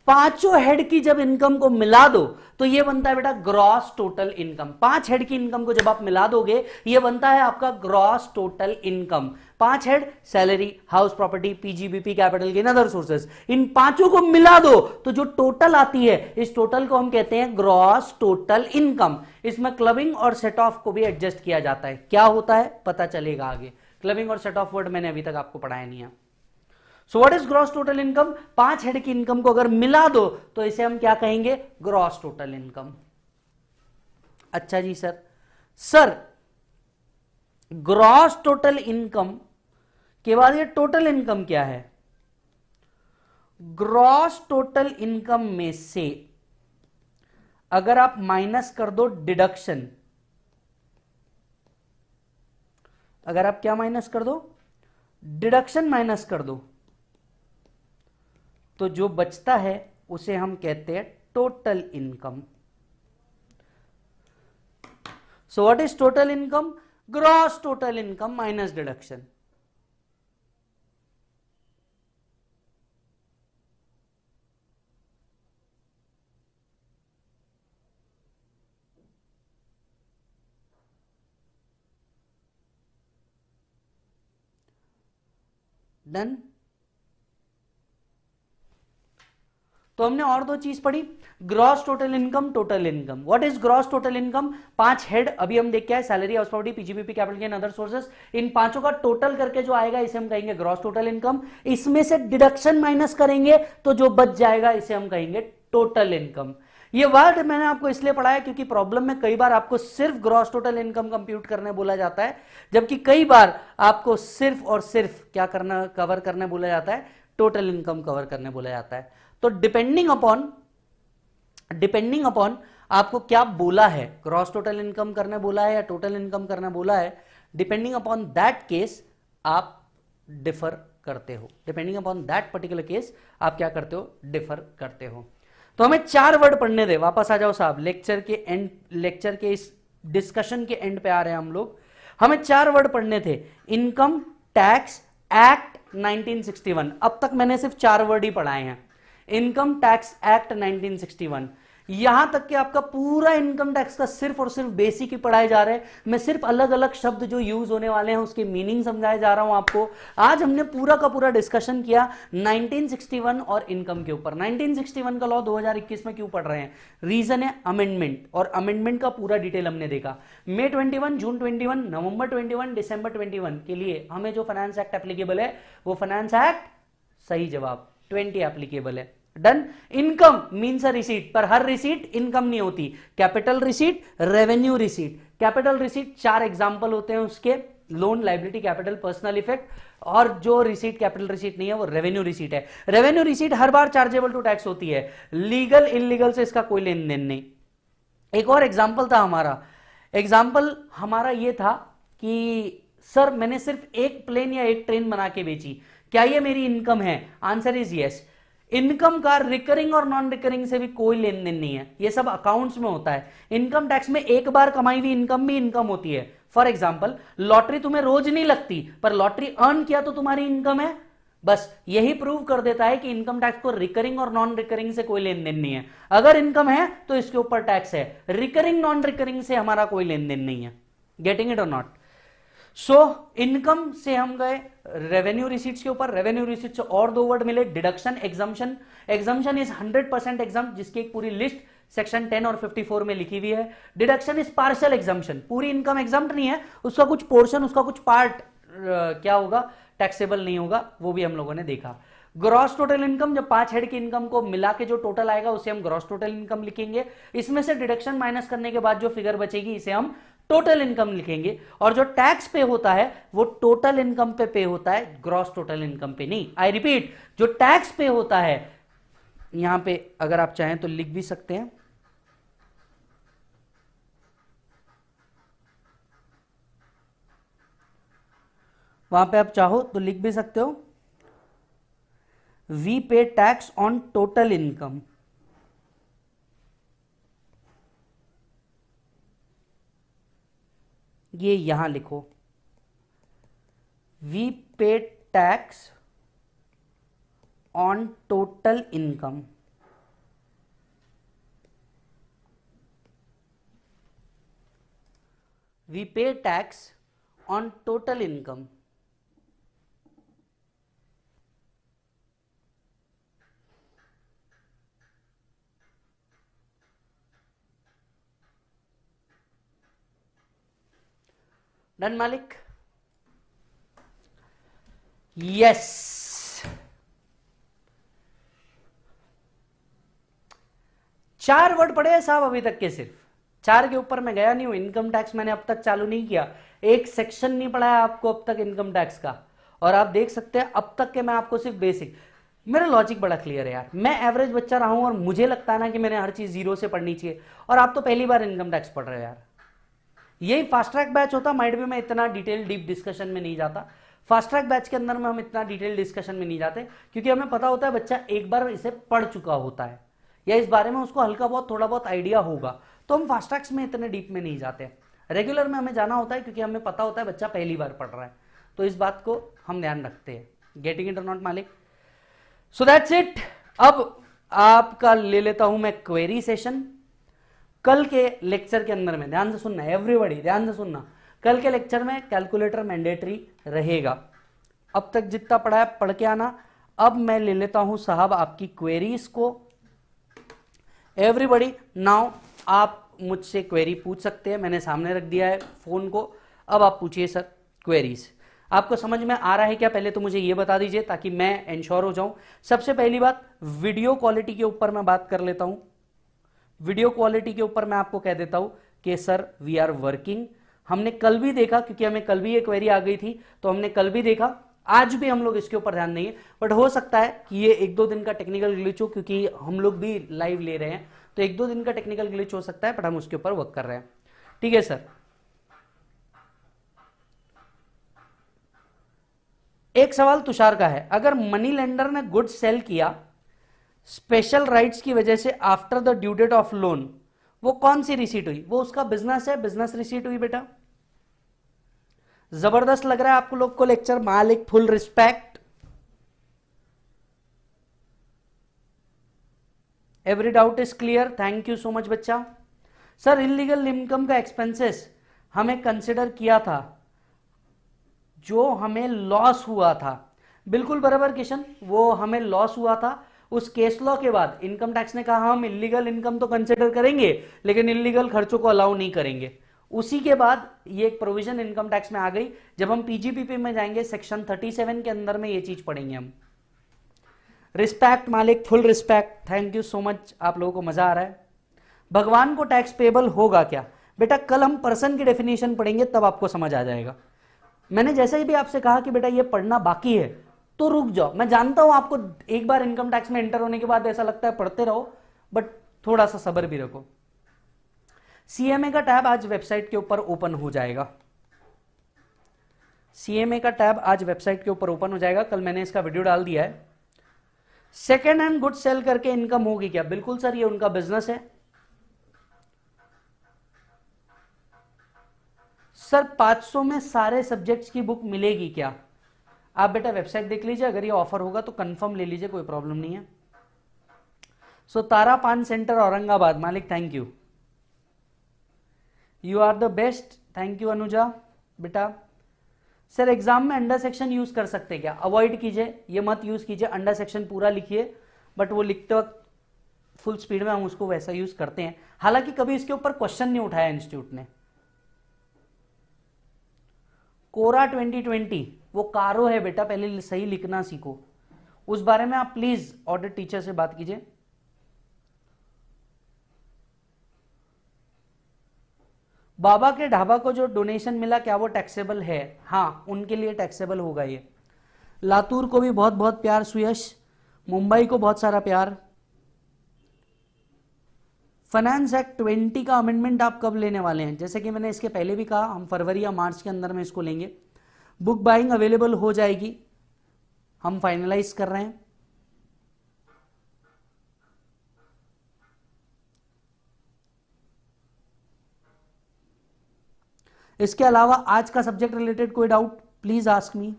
A: पांचों हेड की जब इनकम को मिला दो तो ये बनता है बेटा ग्रॉस टोटल इनकम। पांच हेड की इनकम को जब आप मिला दोगे ये बनता है आपका ग्रॉस टोटल इनकम। पांच head, salary, house property, PGBP, capital gain, other sources, इन पांचों को मिला दो तो जो टोटल आती है इस टोटल को हम कहते हैं ग्रॉस टोटल इनकम। इसमें क्लबिंग और सेट ऑफ को भी एडजस्ट किया जाता है। क्या होता है पता चलेगा आगे। क्लबिंग और सेट ऑफ वर्ड मैंने अभी तक आपको पढ़ाया नहीं है। So what is gross total income? पांच हेड की इनकम को अगर मिला दो तो इसे हम क्या कहेंगे? Gross total income. अच्छा जी sir, sir gross total income के बाद ये टोटल इनकम क्या है? ग्रॉस टोटल इनकम में से अगर आप माइनस कर दो डिडक्शन, अगर आप क्या माइनस कर दो? डिडक्शन माइनस कर दो, तो जो बचता है उसे हम कहते हैं total income. So what is total income? Gross total income minus deduction. Done. तो हमने और दो चीज पढ़ी, gross total income, total income. What is gross total income? पांच हेड अभी हम देख के आए, salary, house property, PGBP, capital gain, other sources, इन पांचों का टोटल करके जो आएगा इसे हम कहेंगे ग्रॉस टोटल इनकम। इसमें से डिडक्शन माइनस करेंगे तो जो बच जाएगा इसे हम कहेंगे टोटल इनकम। ये वर्ड मैंने आपको इसलिए पढ़ाया क्योंकि प्रॉब्लम में कई बार आपको सिर्फ ग्रॉस टोटल इनकम कंप्यूट करने बोला जाता है, जबकि कई बार आपको सिर्फ और सिर्फ क्या करना, कवर करने बोला जाता है? टोटल इनकम कवर करने बोला जाता है। तो डिपेंडिंग अपॉन आपको क्या बोला है, ग्रॉस टोटल इनकम करने बोला है या टोटल इनकम करने बोला है, डिपेंडिंग अपॉन दैट केस आप डिफर करते हो। Depending upon that particular case आप क्या करते हो? डिफर करते हो। तो हमें चार वर्ड पढ़ने दे। वापस आ जाओ साहब, लेक्चर के एंड, लेक्चर के इस डिस्कशन के एंड पे आ रहे हैं हम लोग। हमें चार वर्ड पढ़ने थे, इनकम टैक्स एक्ट 1961। अब तक मैंने सिर्फ चार वर्ड ही पढ़ाए हैं, इनकम टैक्स एक्ट 1961। यहां तक कि आपका पूरा इनकम टैक्स का सिर्फ और सिर्फ बेसिक ही पढ़ाए जा रहे हैं। मैं सिर्फ अलग अलग शब्द जो यूज होने वाले हैं उसके मीनिंग समझाए जा रहा हूं आपको। आज हमने पूरा का पूरा डिस्कशन किया 1961 और इनकम के ऊपर। 1961 का लॉ 2021 में क्यों पढ़ रहे हैं? रीजन है अमेंडमेंट, और अमेंडमेंट का पूरा डिटेल हमने देखा। मई 21, जून 21, नवंबर 21, दिसंबर 21 के लिए हमें जो फाइनेंस एक्ट एप्लीकेबल है वो फाइनेंस एक्ट, सही जवाब 20 एप्लीकेबल है। Done. Income means a receipt, पर हर रिसीट इनकम नहीं होती। Capital receipt, revenue receipt. Capital receipt चार एग्जांपल होते हैं उसके, loan, liability, capital, personal effect. और जो रिसीट कैपिटल रिसीट नहीं है वो रेवेन्यू रिसीट है। रेवेन्यू रिसीट हर बार चार्जेबल टू टैक्स होती है, लीगल इलीगल से इसका कोई लेन देन नहीं। एक और एग्जाम्पल था हमारा, एग्जाम्पल हमारा ये था कि सर मैंने सिर्फ एक प्लेन या एक ट्रेन बना के बेची, क्या ये मेरी इनकम है? Answer is yes. इनकम का रिकरिंग और नॉन रिकरिंग से भी कोई लेन देन नहीं है, ये सब अकाउंट्स में होता है। इनकम टैक्स में एक बार कमाई हुई इनकम भी इनकम होती है। फॉर एग्जाम्पल, लॉटरी तुम्हें रोज नहीं लगती, पर लॉटरी अर्न किया तो तुम्हारी इनकम है। बस यही प्रूव कर देता है कि इनकम टैक्स को रिकरिंग और नॉन रिकरिंग से कोई लेन देन नहीं है। अगर इनकम है तो इसके ऊपर टैक्स है, रिकरिंग नॉन रिकरिंग से हमारा कोई लेन देन नहीं है। गेटिंग इट और नॉट? सो इनकम से हम गए रेवेन्यू रिसीट्स के ऊपर। रेवेन्यू रिसीट्स से और दो वर्ड मिले, deduction, exemption. Exemption is 100% exam, जिसकी एक पूरी लिस्ट सेक्शन 10 और 54 में लिखी हुई है। डिडक्शन इज पार्शियल एग्जम्पशन, पूरी इनकम एग्जाम्प्ट नहीं है, उसका कुछ पोर्शन, उसका कुछ पार्ट क्या होगा? टैक्सेबल नहीं होगा, वो भी हम लोगों ने देखा। ग्रॉस टोटल इनकम, जब पांच हेड की इनकम को मिला के जो टोटल आएगा उसे हम ग्रॉस टोटल इनकम लिखेंगे। इसमें से डिडक्शन माइनस करने के बाद जो फिगर बचेगी इसे हम टोटल इनकम लिखेंगे। और जो टैक्स पे होता है वो टोटल इनकम पे होता है, ग्रॉस टोटल इनकम पे नहीं। आई रिपीट, जो टैक्स पे होता है, यहां पे अगर आप चाहें तो लिख भी सकते हैं, वहां पे आप चाहो तो लिख भी सकते हो, we pay tax on total income. ये यहां लिखो, we pay tax on total income. We pay tax on total income. Done मालिक? यस। चार वर्ड पढ़े हैं साहब अभी तक के, सिर्फ चार के ऊपर मैं गया नहीं हूं। इनकम टैक्स मैंने अब तक चालू नहीं किया, एक सेक्शन नहीं पढ़ाया आपको अब तक इनकम टैक्स का। और आप देख सकते हैं अब तक के मैं आपको सिर्फ बेसिक, मेरा लॉजिक बड़ा क्लियर है यार। मैं एवरेज बच्चा रहा हूं और मुझे लगता है ना कि मैंने हर चीज जीरो से पढ़नी चाहिए, और आप तो पहली बार इनकम टैक्स पढ़ रहे हो यार। यही फास्ट ट्रैक बैच होता, माइंड में मैं इतना डिटेल डीप डिस्कशन में नहीं जाता। फास्ट ट्रैक बैच के अंदर में हम इतना डिटेल डिस्कशन में नहीं जाते, क्योंकि हमें पता होता है बच्चा एक बार इसे पढ़ चुका होता है या इस बारे में उसको हल्का बहुत थोड़ा बहुत आइडिया होगा, तो हम फास्ट ट्रैक्स में इतने डीप में नहीं जाते। रेगुलर में हमें जाना होता है क्योंकि हमें पता होता है बच्चा पहली बार पढ़ रहा है, तो इस बात को हम ध्यान रखते हैं। गेटिंग इट और नॉट मालिक? So that's it. अब आपका ले लेता हूं मैं क्वेरी सेशन। कल के लेक्चर के अंदर में ध्यान से सुनना, एवरीबॉडी ध्यान से सुनना, कल के लेक्चर में कैलकुलेटर मैंडेटरी रहेगा। अब तक जितना पढ़ा है पढ़ के आना। अब मैं ले लेता हूं साहब आपकी क्वेरीज को। एवरीबॉडी नाउ आप मुझसे क्वेरी पूछ सकते हैं, मैंने सामने रख दिया है फोन को। अब आप पूछिए सर क्वेरीज। आपको समझ में आ रहा है क्या, पहले तो मुझे ये बता दीजिए ताकि मैं इंश्योर हो जाऊं। सबसे पहली बात, वीडियो क्वालिटी के ऊपर मैं बात कर लेता हूं। वीडियो क्वालिटी के ऊपर मैं आपको कह देता हूं कि सर वी आर वर्किंग। हमने कल भी देखा, क्योंकि हमें कल भी ये क्वेरी आ गई थी, तो हमने कल भी देखा, आज भी हम लोग इसके ऊपर ध्यान देंगे। बट हो सकता है कि ये एक दो दिन का टेक्निकल ग्लिच हो, क्योंकि हम लोग भी लाइव ले रहे हैं, तो एक दो दिन का टेक्निकल ग्लिच हो सकता है, बट हम उसके ऊपर वर्क कर रहे हैं। ठीक है सर। एक सवाल तुषार का है, अगर मनी लेंडर ने गुड्स सेल किया स्पेशल राइट्स की वजह से after the due date of loan, वो कौन सी रिसीट हुई? वो उसका बिजनेस है, बिजनेस रिसीट हुई बेटा। जबरदस्त लग रहा है आपको लोग को लेक्चर, मालिक full respect. Every doubt is clear, thank you so much बच्चा। सर इनलीगल इनकम का एक्सपेंसेस हमें कंसिडर किया था जो हमें लॉस हुआ था। बिल्कुल बराबर किशन, वो हमें लॉस हुआ था। उस केस लॉ के बाद इनकम टैक्स ने कहा हम इलीगल इनकम तो कंसिडर करेंगे लेकिन इलीगल खर्चों को अलाउ नहीं करेंगे। उसी के बाद ये एक प्रोविजन इनकम टैक्स में आ गई। जब हम पीजीपीपी में जाएंगे सेक्शन 37 के अंदर में ये चीज पढ़ेंगे हम। रिस्पेक्ट मालिक, full respect, thank you so much. आप लोगों को मजा आ रहा है। भगवान को टैक्स पेबल होगा क्या? बेटा कल हम पर्सन की डेफिनेशन पढ़ेंगे तब आपको समझ आ जाएगा। मैंने जैसे भी आपसे कहा कि बेटा ये पढ़ना बाकी है तो रुक जाओ। मैं जानता हूं आपको एक बार इनकम टैक्स में एंटर होने के बाद ऐसा लगता है पढ़ते रहो, बट थोड़ा सा सब्र भी रखो। सीएमए का टैब आज वेबसाइट के ऊपर ओपन हो जाएगा। सीएमए का टैब आज वेबसाइट के ऊपर ओपन हो जाएगा, कल मैंने इसका वीडियो डाल दिया है। सेकेंड हैंड गुड्स सेल करके इनकम होगी क्या? बिल्कुल सर, ये उनका बिजनेस है। सर 500 में सारे सब्जेक्ट्स की बुक मिलेगी क्या? आप बेटा वेबसाइट देख लीजिए, अगर ये ऑफर होगा तो कंफर्म ले लीजिए, कोई प्रॉब्लम नहीं है। सो तारा पान सेंटर औरंगाबाद, मालिक thank you, you are the best, thank you Anuja बेटा। सर एग्जाम में अंडर सेक्शन यूज कर सकते क्या? अवॉइड कीजिए, ये मत यूज कीजिए। अंडर सेक्शन पूरा लिखिए, बट वो लिखते वक्त फुल स्पीड में हम उसको वैसा यूज करते हैं। हालांकि कभी इसके ऊपर क्वेश्चन नहीं उठाया इंस्टीट्यूट ने। कोरा 2020 वो कारो है बेटा, पहले सही लिखना सीखो, उस बारे में आप प्लीज ऑडिट टीचर से बात कीजिए। बाबा के ढाबा को जो डोनेशन मिला क्या वो टैक्सेबल है? हाँ, उनके लिए टैक्सेबल होगा ये। लातूर को भी बहुत बहुत प्यार सुयश, मुंबई को बहुत सारा प्यार। फाइनेंस एक्ट 20 का अमेंडमेंट आप कब लेने वाले हैं? जैसे कि मैंने इसके पहले भी कहा, हम फरवरी या मार्च के अंदर में इसको लेंगे। बुक बाइंग अवेलेबल हो जाएगी, हम फाइनलाइज कर रहे हैं। इसके अलावा आज का सब्जेक्ट रिलेटेड कोई doubt please ask me.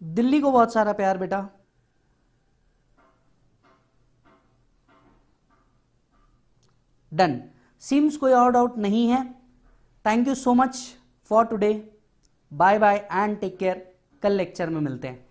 A: Delhi को बहुत सारा प्यार बेटा। डन। सीम्स कोई और डाउट नहीं है। Thank you so much for today, bye bye and take care. कल लेक्चर में मिलते हैं।